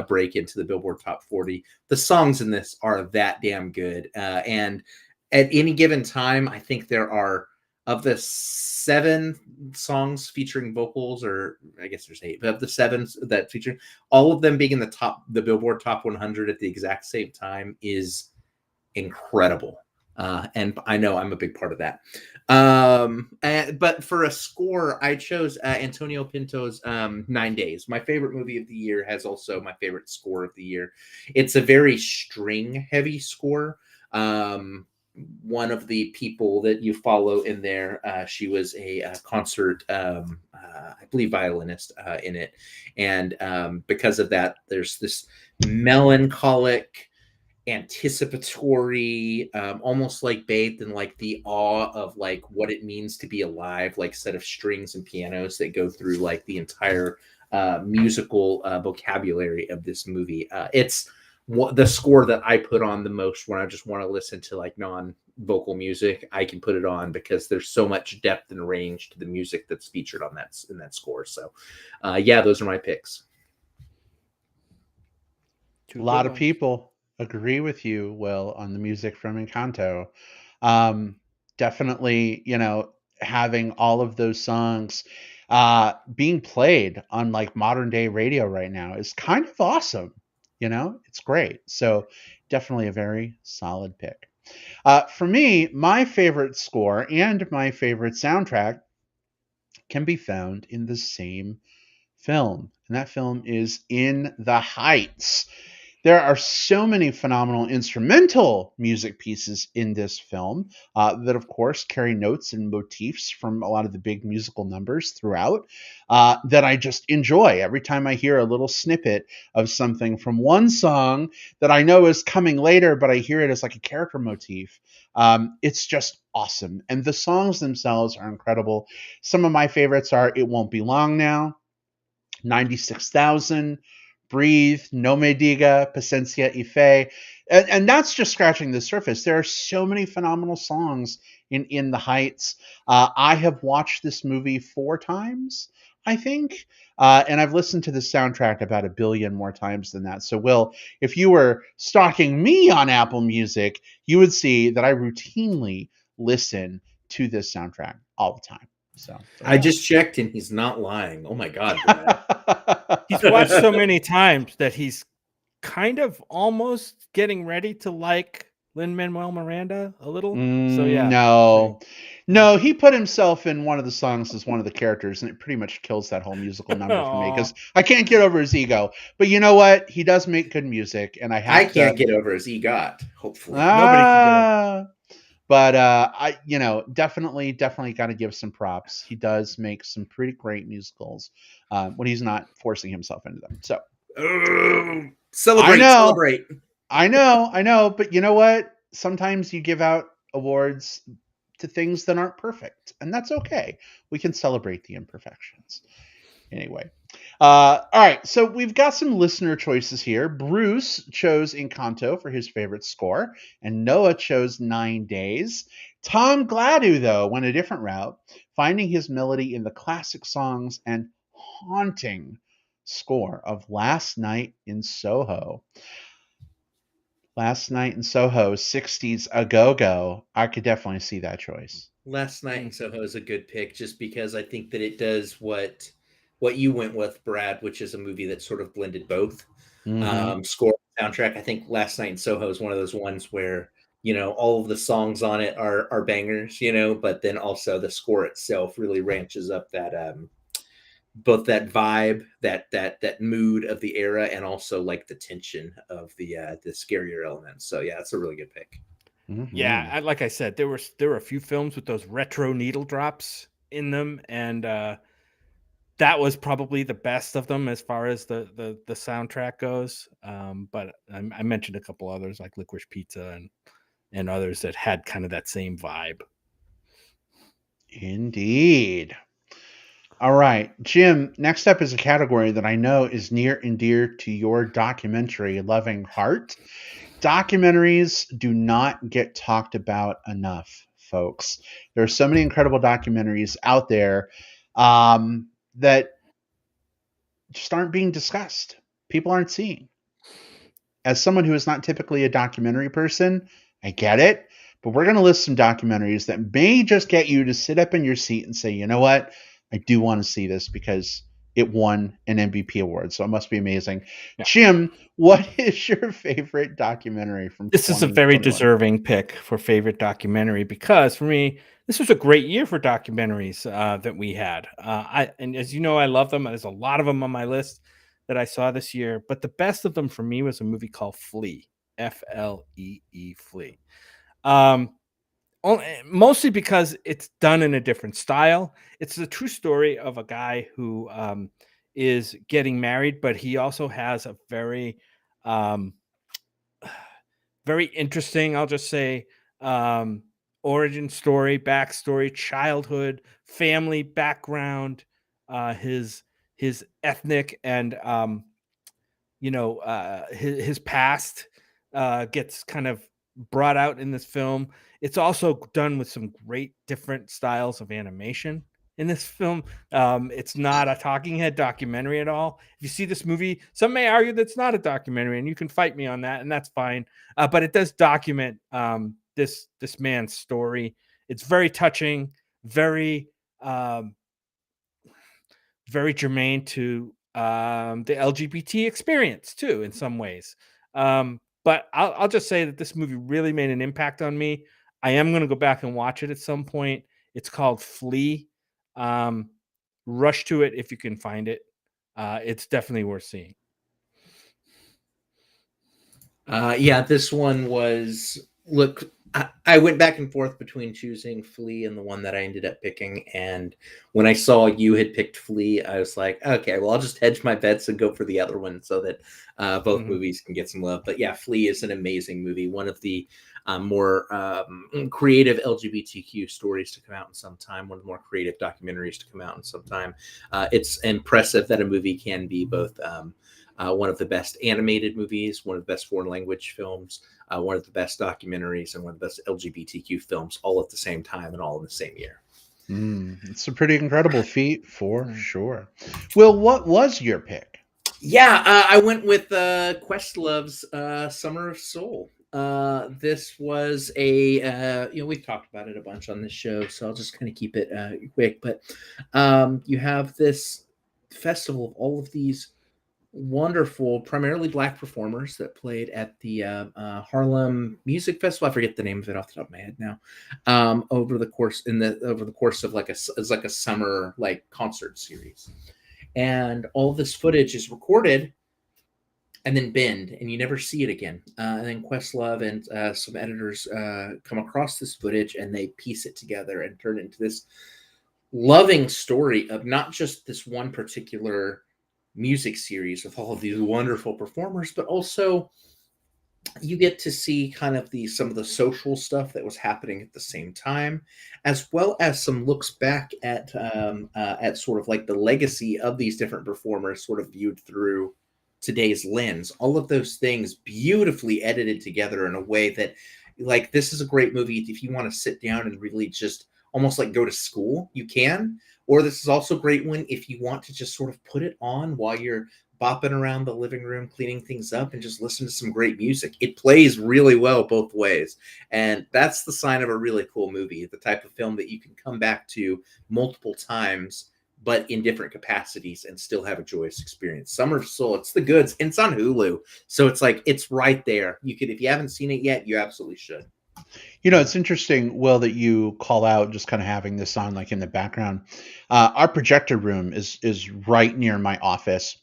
break into the Billboard Top 40. The songs in this are that damn good. And at any given time, I think there are, of the 7 songs featuring vocals, or I guess there's 8, but of the 7 that feature, all of them being in the Billboard Top 100 at the exact same time is incredible. And I know I'm a big part of that. But for a score, I chose Antonio Pinto's 9 Days. My favorite movie of the year has also my favorite score of the year. It's a very string-heavy score. One of the people that you follow in there, she was a concert, I believe, violinist in it. And because of that, there's this melancholic, anticipatory, almost like bathed in like the awe of like what it means to be alive, like set of strings and pianos that go through like the entire musical vocabulary of this movie. It's the score that I put on the most when I just want to listen to like non-vocal music. I can put it on because there's so much depth and range to the music that's featured on in that score. So yeah, those are my picks. A lot of people agree with you, Will, on the music from Encanto. Definitely, you know, having all of those songs being played on like modern day radio right now is kind of awesome. You know, it's great. So definitely a very solid pick. For me, my favorite score and my favorite soundtrack can be found in the same film. And that film is In the Heights. There are so many phenomenal instrumental music pieces in this film that, of course, carry notes and motifs from a lot of the big musical numbers throughout that I just enjoy. Every time I hear a little snippet of something from one song that I know is coming later, but I hear it as like a character motif, it's just awesome. And the songs themselves are incredible. Some of my favorites are It Won't Be Long Now, 96,000, Breathe, No Me Diga, Paciencia y Fe. And that's just scratching the surface. There are so many phenomenal songs in The Heights. I have watched this movie 4 times, I think. And I've listened to the soundtrack about 1 billion more times than that. So, Will, if you were stalking me on Apple Music, you would see that I routinely listen to this soundtrack all the time. So I just checked and he's not lying. Oh my God, Brad. He's watched so many times that he's kind of almost getting ready to like Lin-Manuel Miranda a little. So yeah. No, he put himself in one of the songs as one of the characters, and it pretty much kills that whole musical number for me because I can't get over his ego. But you know what? He does make good music, and I can't get over his EGOT. Hopefully, nobody can get it. But I, definitely got to give some props. He does make some pretty great musicals when he's not forcing himself into them. So celebrate. I know. But you know what? Sometimes you give out awards to things that aren't perfect, and that's okay. We can celebrate the imperfections. Anyway, all right. So we've got some listener choices here. Bruce chose Encanto for his favorite score, and Noah chose 9 Days. Tom Gladue, though, went a different route, finding his melody in the classic songs and haunting score of Last Night in Soho. Last Night in Soho, 60s a go-go. I could definitely see that choice. Last Night in Soho is a good pick just because I think that it does what you went with, Brad, which is a movie that sort of blended both. Score, soundtrack. I think Last Night in Soho is one of those ones where, all of the songs on it are bangers, but then also the score itself really ranches up that both that vibe, that mood of the era, and also like the tension of the scarier elements. So yeah, it's a really good pick. Yeah, like I said, there were a few films with those retro needle drops in them, and that was probably the best of them as far as the soundtrack goes. But I mentioned a couple others like Licorice Pizza and others that had kind of that same vibe. Indeed. All right, Jim, next up is a category that I know is near and dear to your documentary loving heart. Documentaries do not get talked about enough, folks. There are so many incredible documentaries out there that just aren't being discussed. People aren't seeing. As someone who is not typically a documentary person, I get it. But we're going to list some documentaries that may just get you to sit up in your seat and say, you know what? I do want to see this because it won an MBP award, so it must be amazing. Yeah. Jim, what is your favorite documentary from This is a very deserving pick for favorite documentary because for me, this was a great year for documentaries that we had. And as you know, I love them. There's a lot of them on my list that I saw this year, but the best of them for me was a movie called Flee, Flee. Flee. Mostly because it's done in a different style. It's the true story of a guy who is getting married, but he also has a very, very interesting, I'll just say, origin story, backstory, childhood, family background, his ethnic and his past gets kind of brought out in this film. It's also done with some great different styles of animation in this film. It's not a talking head documentary at all. If you see this movie, some may argue that it's not a documentary, and you can fight me on that, and that's fine. But it does document this man's story. It's very touching, very very germane to the LGBT experience too, in some ways. But I'll just say that this movie really made an impact on me. I am going to go back and watch it at some point. It's called Flee. Rush to it if you can find it. It's definitely worth seeing. Yeah, this one was, look, I went back and forth between choosing Flee and the one that I ended up picking. And when I saw you had picked Flee, I was like, okay, well, I'll just hedge my bets and go for the other one so that both movies can get some love. But yeah, Flee is an amazing movie. One of the more creative LGBTQ stories to come out in some time. One of the more creative documentaries to come out in some time. It's impressive that a movie can be both one of the best animated movies, one of the best foreign language films, one of the best documentaries, and one of the best LGBTQ films all at the same time and all in the same year. It's a pretty incredible feat for sure. Will, what was your pick? Yeah, I went with Questlove's Summer of Soul. This was a, we've talked about it a bunch on this show, so I'll just kind of keep it quick. But you have this festival of all of these wonderful, primarily Black performers that played at the Harlem Music Festival. I forget the name of it off the top of my head now. Over the course of like it's like a summer like concert series, and all this footage is recorded and then binned, and you never see it again. And then Questlove and some editors come across this footage, and they piece it together and turn it into this loving story of not just this one particular music series with all of these wonderful performers, but also you get to see kind of some of the social stuff that was happening at the same time, as well as some looks back at sort of like the legacy of these different performers, sort of viewed through today's lens. All of those things beautifully edited together in a way that, like, this is a great movie if you want to sit down and really just almost like go to school, you can. Or this is also a great one if you want to just sort of put it on while you're bopping around the living room, cleaning things up, and just listen to some great music. It plays really well both ways. And that's the sign of a really cool movie, the type of film that you can come back to multiple times, but in different capacities, and still have a joyous experience. Summer of Soul, it's the goods. And it's on Hulu. So it's like, it's right there. You could, if you haven't seen it yet, you absolutely should. You know, it's interesting, Will, that you call out just kind of having this on like in the background. Our projector room is right near my office.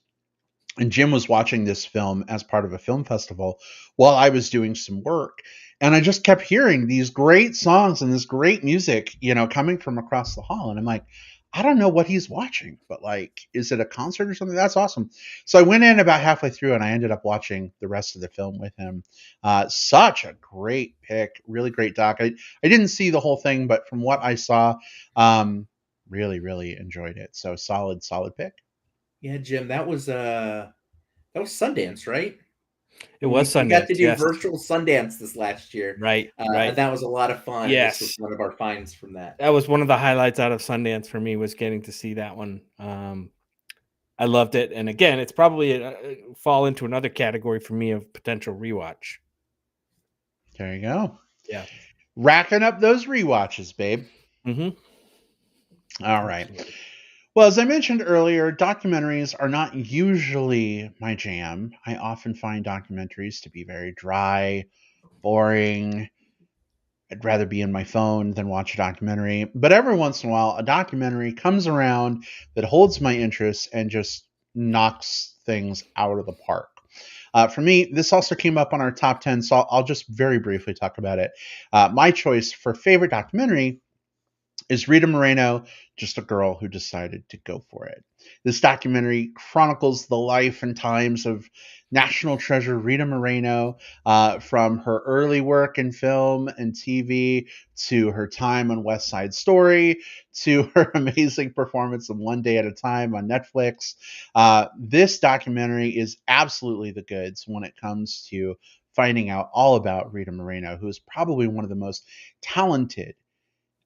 And Jim was watching this film as part of a film festival while I was doing some work. And I just kept hearing these great songs and this great music, you know, coming from across the hall. And I'm like, I don't know what he's watching, but like, is it a concert or something? That's awesome. So I went in about halfway through and I ended up watching the rest of the film with him. Such a great pick, really great doc. I didn't see the whole thing, but from what I saw, really, really enjoyed it. So solid pick. Yeah, Jim, that was Sundance, right? It was Sundance. We got to do yes. virtual Sundance this last year. Right. And that was a lot of fun. Yes. This was one of our finds from that. That was one of the highlights out of Sundance for me, was getting to see that one. I loved it. And again, it's probably fall into another category for me of potential rewatch. There you go. Yeah. Racking up those rewatches, babe. Mm-hmm. All right. Well, as I mentioned earlier, documentaries are not usually my jam. I often find documentaries to be very dry, boring. I'd rather be in my phone than watch a documentary. But every once in a while, a documentary comes around that holds my interest and just knocks things out of the park. For me, this also came up on our top 10, so I'll just very briefly talk about it. My choice for favorite documentary is Rita Moreno, Just a Girl Who Decided to Go For It. This documentary chronicles the life and times of national treasure Rita Moreno, from her early work in film and TV to her time on West Side Story to her amazing performance of One Day at a Time on Netflix. This documentary is absolutely the goods when it comes to finding out all about Rita Moreno, who is probably one of the most talented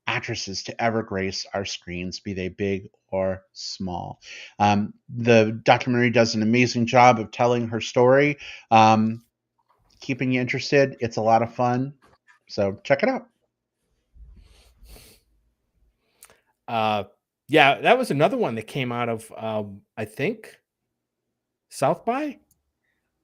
actresses to ever grace our screens, be they big or small. The documentary does an amazing job of telling her story, keeping you interested. It's a lot of fun. So check it out. Yeah, that was another one that came out of, I think, South by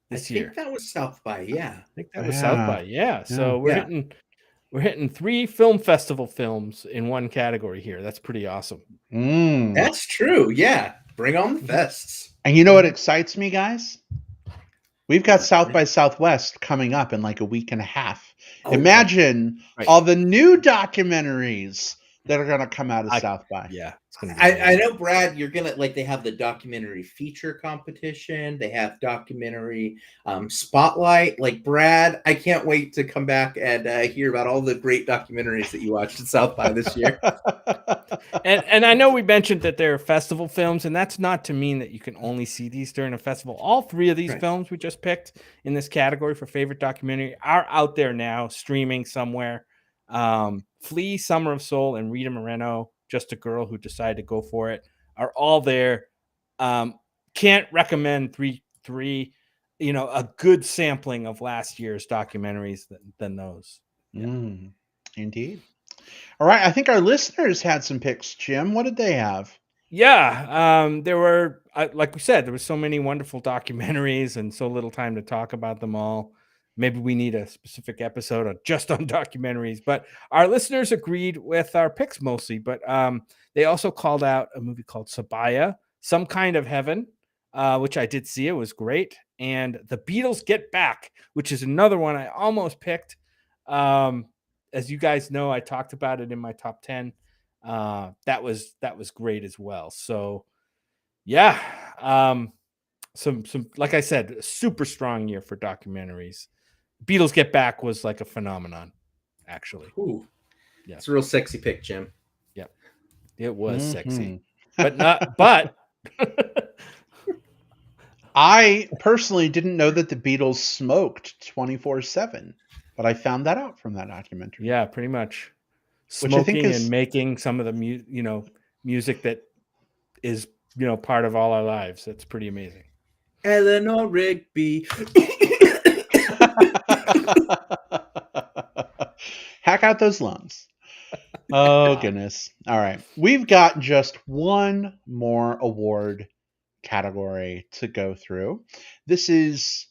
this year. I think that was South by, yeah. I think that was South by, yeah. So we're hitting 3 film festival films in one category here. That's pretty awesome. That's true. Yeah. Bring on the fests. And you know what excites me, guys? We've got South by Southwest coming up in like a week and a half. Imagine all the new documentaries that are going to come out of South by. Yeah. I know, Brad, you're going to, like, they have the documentary feature competition. They have documentary spotlight. Like, Brad, I can't wait to come back and hear about all the great documentaries that you watched at South by this year. and I know we mentioned that they're festival films, and that's not to mean that you can only see these during a festival. All 3 of these films we just picked in this category for favorite documentary are out there now, streaming somewhere. Flea, Summer of Soul, and Rita Moreno, Just a Girl Who Decided to Go For It, are all there. Can't recommend three, a good sampling of last year's documentaries than those. Indeed. All right. I think our listeners had some picks, Jim. What did they have? Yeah, there were, like we said, there were so many wonderful documentaries and so little time to talk about them all. Maybe we need a specific episode just on documentaries, but our listeners agreed with our picks mostly. But they also called out a movie called Sabaya, Some Kind of Heaven, which I did see. It was great. And The Beatles Get Back, which is another one I almost picked. As you guys know, I talked about it in my top 10. That was great as well. So yeah, some like I said, super strong year for documentaries. Beatles Get Back was like a phenomenon, actually. Ooh, Yeah, it's a real sexy pick, Jim. Yep, it was sexy, Mhm. but I personally didn't know that the Beatles smoked 24/7, but I found that out from that documentary. yeah, pretty much Which I think smoking and is making some of the music that is part of all our lives. That's pretty amazing. Eleanor Rigby. hack out those lungs. Oh, goodness. All right. We've got just one more award category to go through. This is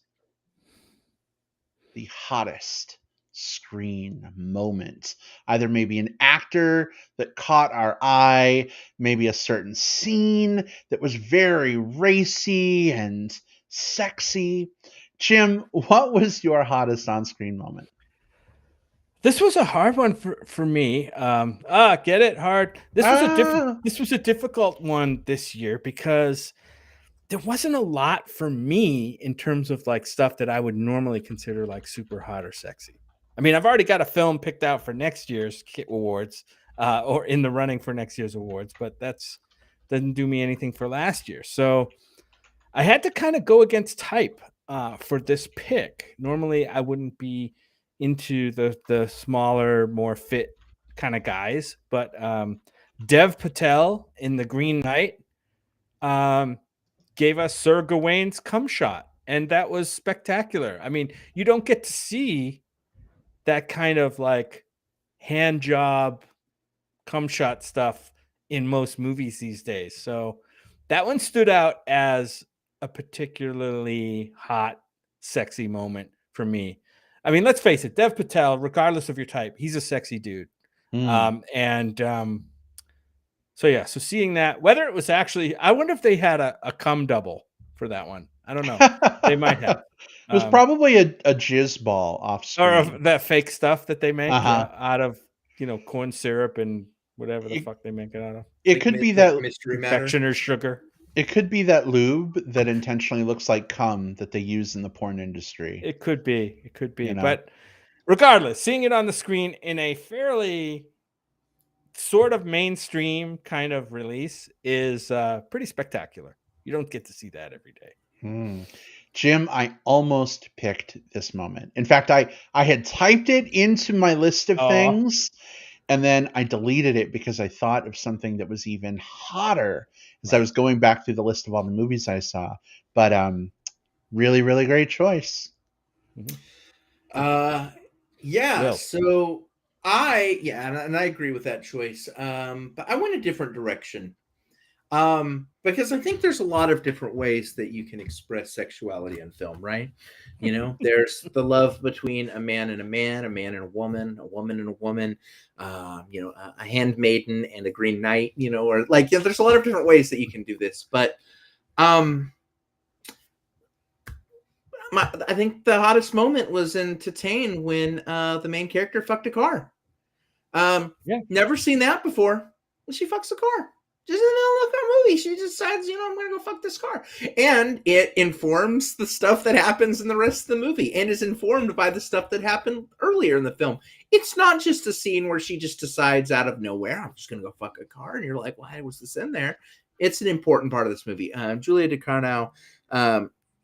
the hottest screen moment. Either maybe an actor that caught our eye, maybe a certain scene that was very racy and sexy. Jim, what was your hottest on screen moment? This was a hard one for me. Get it hard. Ah, This was a difficult one this year because there wasn't a lot for me in terms of like stuff that I would normally consider like super hot or sexy. I mean, I've already got a film picked out for next year's awards, or in the running for next year's awards, but that's doesn't do me anything for last year. So I had to kind of go against type for this pick. Normally, I wouldn't be into the smaller, more fit kind of guys, but Dev Patel in The Green Knight um, gave us Sir Gawain's cum shot, and that was spectacular. I mean, you don't get to see that kind of like hand job cum shot stuff in most movies these days. So that one stood out as a particularly hot, sexy moment for me. I mean, let's face it, Dev Patel, regardless of your type, he's a sexy dude. hmm. So yeah, so seeing that, whether it was actually, I wonder if they had a cum double for that one. I don't know. They might have. It was probably a jizz ball off Or screen. of that fake stuff that they make Uh-huh. out of, corn syrup and whatever the It, fuck they make it out of. it Like, could be like that mystery matter. Confectioner's sugar. it could be that lube that intentionally looks like cum that they use in the porn industry. It could be. It could be. You know. But regardless, seeing it on the screen in a fairly sort of mainstream kind of release is pretty spectacular. You don't get to see that every day. Hmm. Jim, I almost picked this moment. In fact, I had typed it into my list of Oh, things, and then I deleted it because I thought of something that was even hotter as I right. was going back through the list of all the movies I saw. But really, really great choice. Mhm. Yeah. Will. So and I agree with that choice. But I went a different direction. Because I think there's a lot of different ways that you can express sexuality in film, right? There's the love between a man and a man, a man and a woman and a woman, a handmaiden and a green knight, or like, there's a lot of different ways that you can do this. But I think the hottest moment was in Titane when the main character fucked a car. Yeah. Never seen that before. She fucks a car. Just in the middle of our movie, she decides, I'm going to go fuck this car. And it informs the stuff that happens in the rest of the movie and is informed by the stuff that happened earlier in the film. It's not just a scene where she just decides out of nowhere, I'm just going to go fuck a car. And you're like, why was this in there? It's an important part of this movie. Julia DeCarno,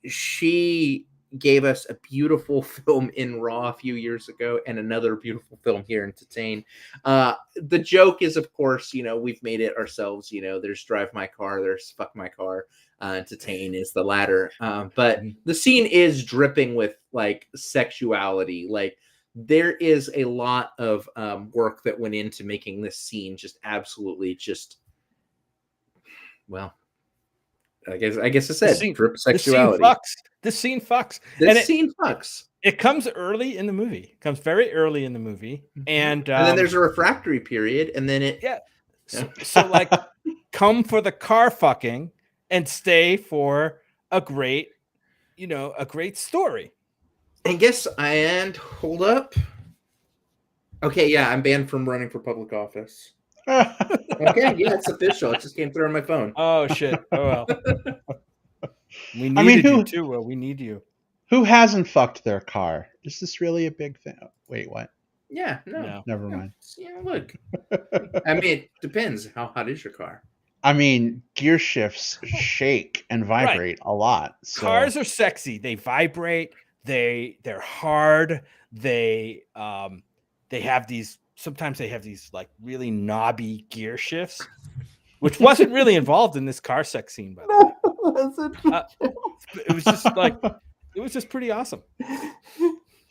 she gave us a beautiful film in Raw a few years ago and another beautiful film here in Titane. The joke is, of course, we've made it ourselves. There's Drive My Car, there's Fuck My Car. Titane is the latter. But the scene is dripping with like sexuality. Like there is a lot of work that went into making this scene just absolutely just Well, I guess I The said scene, drip the scene sexuality. fucks. The scene fucks. This scene fucks. It comes early in the movie. It comes very early in the movie, and then there's a refractory period, and then it. Yeah. So like, come for the car fucking and stay for a great, a great story. And hold up. Okay, yeah, I'm banned from running for public office. Okay, yeah, it's official. It just came through on my phone. Oh shit! Oh well. We needed you too. Well, we need you. Who hasn't fucked their car? Is this really a big thing? Wait, what? Yeah, no. Never mind. Yeah, look. I mean, it depends. How hot is your car? I mean, gear shifts shake and vibrate a lot. So. Cars are sexy. They vibrate. They're hard. They have these. Sometimes they have these like really knobby gear shifts, which wasn't really involved in this car sex scene, by the way. It was just like, it was just pretty awesome.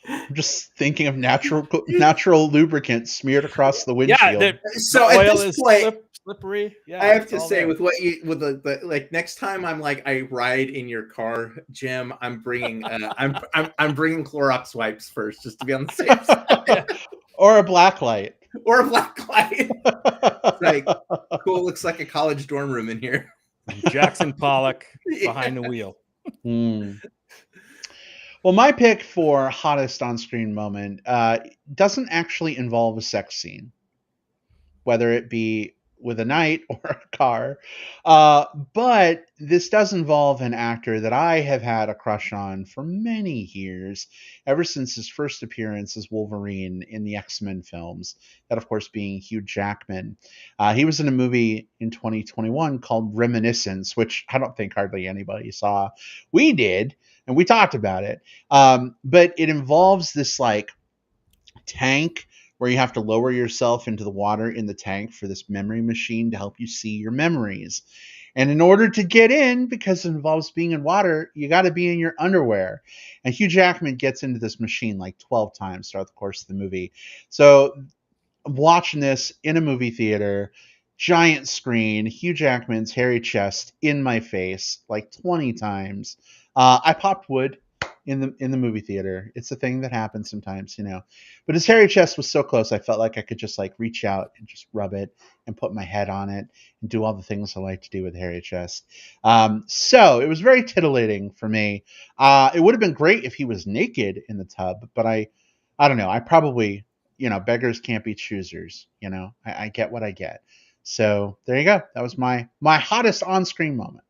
I'm just thinking of natural lubricant smeared across the windshield. Yeah, so the at oil this point, slippery. Yeah, I have to say, with the like, next time I'm like, I ride in your car, Jim, I'm bringing I'm bringing Clorox wipes first, just to be on the safe side. Or a black light. Or a black light. Like, cool, looks like a college dorm room in here. Jackson Pollock behind the wheel. Well, my pick for hottest on-screen moment doesn't actually involve a sex scene, whether it be with a knight or a car. But this does involve an actor that I have had a crush on for many years, ever since his first appearance as Wolverine in the X-Men films, that of course being Hugh Jackman. He was in a movie in 2021 called Reminiscence, which I don't think hardly anybody saw. We did, and we talked about it. But it involves this like tank where you have to lower yourself into the water in the tank for this memory machine to help you see your memories. And in order to get in, because it involves being in water, you got to be in your underwear. And Hugh Jackman gets into this machine like 12 times throughout the course of the movie. So I'm watching this in a movie theater, giant screen, Hugh Jackman's hairy chest in my face like 20 times. I popped wood in the movie theater. It's a thing that happens sometimes, But his hairy chest was so close, I felt like I could just like reach out and just rub it and put my head on it and do all the things I like to do with a hairy chest. So it was very titillating for me. It would have been great if he was naked in the tub, but I don't know. I probably, beggars can't be choosers. I get what I get. So there you go. That was my hottest on-screen moment.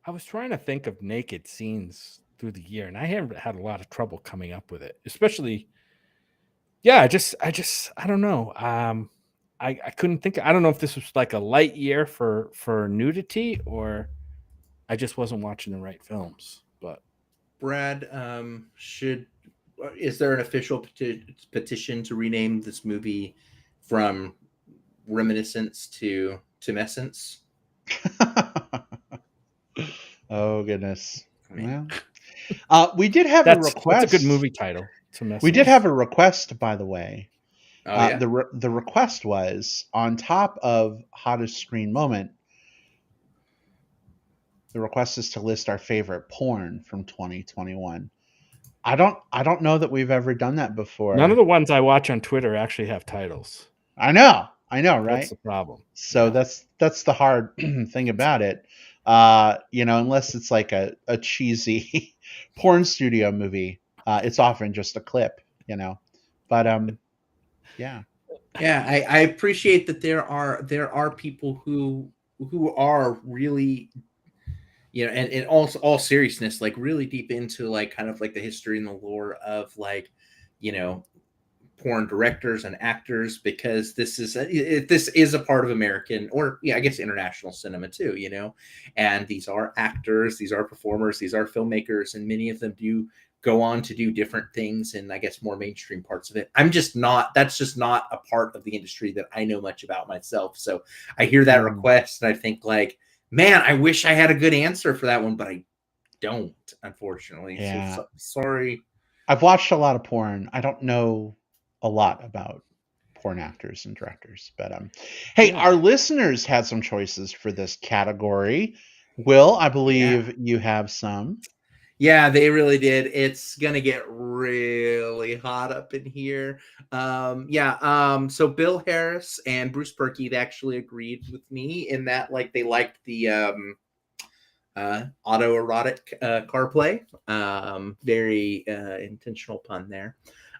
I was trying to think of naked scenes through the year, and I haven't had a lot of trouble coming up with it, especially. Yeah, I don't know. I couldn't think. I don't know if this was like a light year for nudity, or I just wasn't watching the right films. But Brad, is there an official petition to rename this movie from Reminiscence to Tumescence? Oh goodness. Well, we did have a request. That's a good movie title. We did have a request, by the way. Oh, yeah. The request was, on top of hottest screen moment, the request is to list our favorite porn from 2021. I don't know that we've ever done that before. None of the ones I watch on Twitter actually have titles. I know, right? That's the problem. So yeah. That's the hard thing about it. Unless it's like a cheesy porn studio movie, it's often just a clip, But yeah. Yeah, I appreciate that there are people who are really, and in all seriousness, like really deep into like kind of like the history and the lore of like, porn directors and actors, because this is a part of American, or I guess international cinema too, and these are actors, these are performers, these are filmmakers, and many of them do go on to do different things in, I guess, more mainstream parts of it. That's just not a part of the industry that I know much about myself. So I hear that request and I think like, man, I wish I had a good answer for that one, but I don't, unfortunately. Yeah. So sorry. I've watched a lot of porn. I don't know a lot about porn actors and directors. But hey, Yeah. our listeners had some choices for this category. Will, I Yeah. believe you have some. Yeah, they really did. It's gonna get really hot up in here. So Bill Harris and Bruce Perky actually agreed with me in that, like, they liked the autoerotic CarPlay. Very intentional pun there.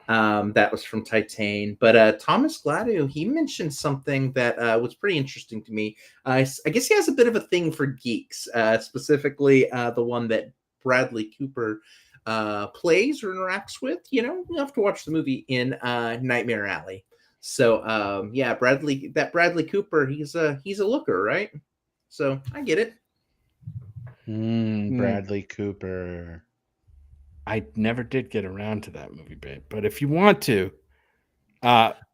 That was from Titan. But Thomas Gladu, he mentioned something that was pretty interesting to me. I guess he has a bit of a thing for geeks, specifically the one that Bradley Cooper plays or interacts with. You know, you have to watch the movie in Nightmare Alley. So Bradley Cooper, he's a looker, right? So I get it. Bradley Cooper. I never did get around to that movie, babe. But if you want to,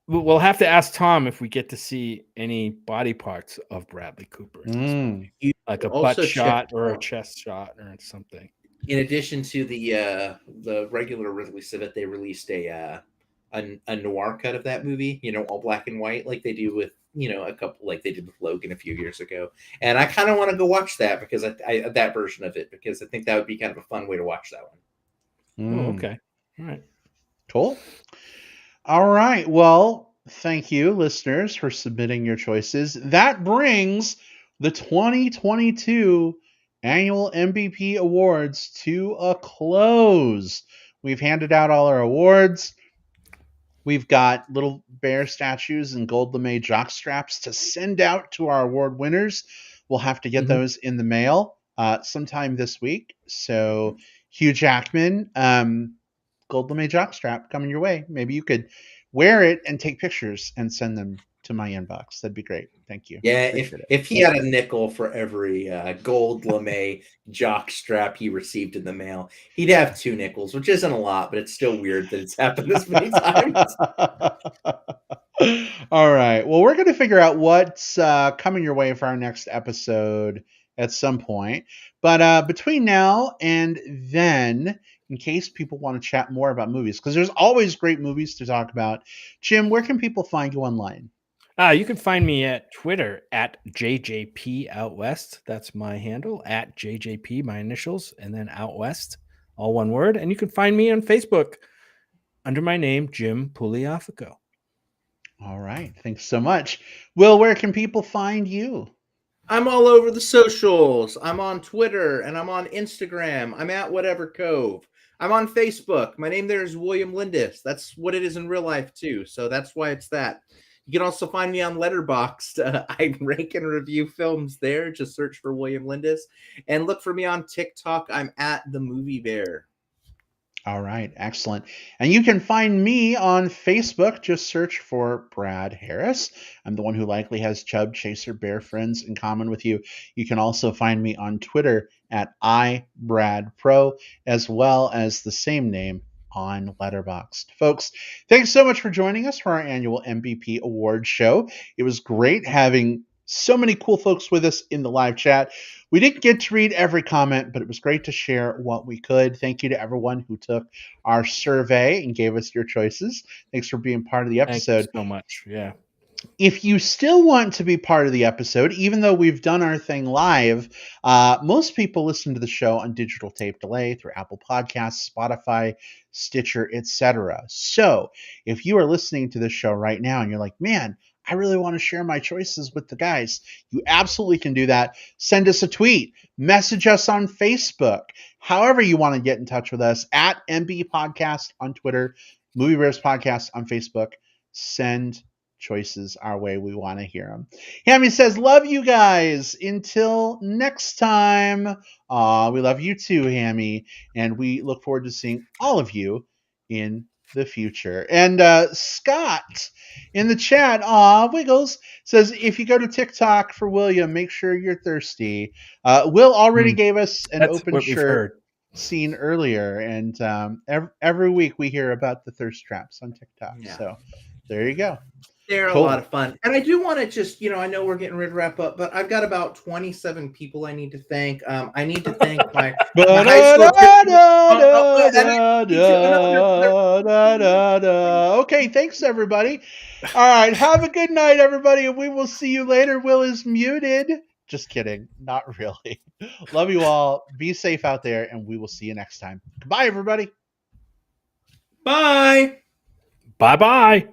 we'll have to ask Tom if we get to see any body parts of Bradley Cooper in this movie, like a butt shot or a chest shot or something. In addition to the regular release of it, they released a noir cut of that movie. You know, all black and white, like they do with, you know, a couple, like they did with Logan a few years ago. And I kind of want to go watch that because I that version of it, because I think that would be kind of a fun way to watch that one. Oh, okay. All right. Cool. All right. Well, thank you, listeners, for submitting your choices. That brings the 2022 annual MBP Awards to a close. We've handed out all our awards. We've got little bear statues and gold lame jock straps to send out to our award winners. We'll have to get those in the mail sometime this week. So, Hugh Jackman, gold lame jock strap coming your way. Maybe you could wear it and take pictures and send them to my inbox. That'd be great. Thank you. Yeah, if he had a nickel for every gold lame jock strap he received in the mail, he'd have 2 nickels, which isn't a lot, but it's still weird that it's happened this many times. All right. Well, we're going to figure out what's coming your way for our next episode at some point. But between now and then, in case people want to chat more about movies, because there's always great movies to talk about, Jim, where can people find you online? You can find me at Twitter at JJP Out West. That's my handle, at JJP, my initials, and then Out West, all one word. And you can find me on Facebook under my name, Jim Pugliafico. All right. Thanks so much. Will, where can people find you? I'm all over the socials. I'm on Twitter and I'm on Instagram. I'm at Whatever Cove. I'm on Facebook. My name there is William Lindis. That's what it is in real life too. So that's why it's that. You can also find me on Letterboxd. I rank and review films there. Just search for William Lindis. And look for me on TikTok. I'm at The Movie Bear. All right, excellent. And you can find me on Facebook. Just search for Brad Harris. I'm the one who likely has Chub Chaser Bear friends in common with you. You can also find me on Twitter at iBradPro, as well as the same name on Letterboxd. Folks, thanks so much for joining us for our annual MBP Awards show. It was great having so many cool folks with us in the live chat. We didn't get to read every comment, but it was great to share what we could. Thank you to everyone who took our survey and gave us your choices. Thanks for being part of the episode. Thank you so much. Yeah. If you still want to be part of the episode, even though we've done our thing live, most people listen to the show on digital tape delay through Apple Podcasts, Spotify, Stitcher, etc. So if you are listening to this show right now and you're like, man, I really want to share my choices with the guys, you absolutely can do that. Send us a tweet, message us on Facebook, however you want to get in touch with us, at MB Podcast on Twitter, Movie Bears Podcast on Facebook. Send choices our way. We want to hear them. Hammy says, love you guys. Until next time. We love you too, Hammy. And we look forward to seeing all of you in the future. And Scott in the chat, Wiggles, says, if you go to TikTok for William, make sure you're thirsty. Will already gave us an open shirt scene earlier. And every week we hear about the thirst traps on TikTok. Yeah. So there you go. They're a lot of fun. And I do want to just, I know we're getting ready to wrap up, but I've got about 27 people I need to thank. I need to thank my high school. Okay, thanks everybody. All right, have a good night, everybody, and we will see you later. Will is muted. Just kidding. Not really. Love you all. Be safe out there, and we will see you next time. Goodbye, everybody. Bye. Bye-bye.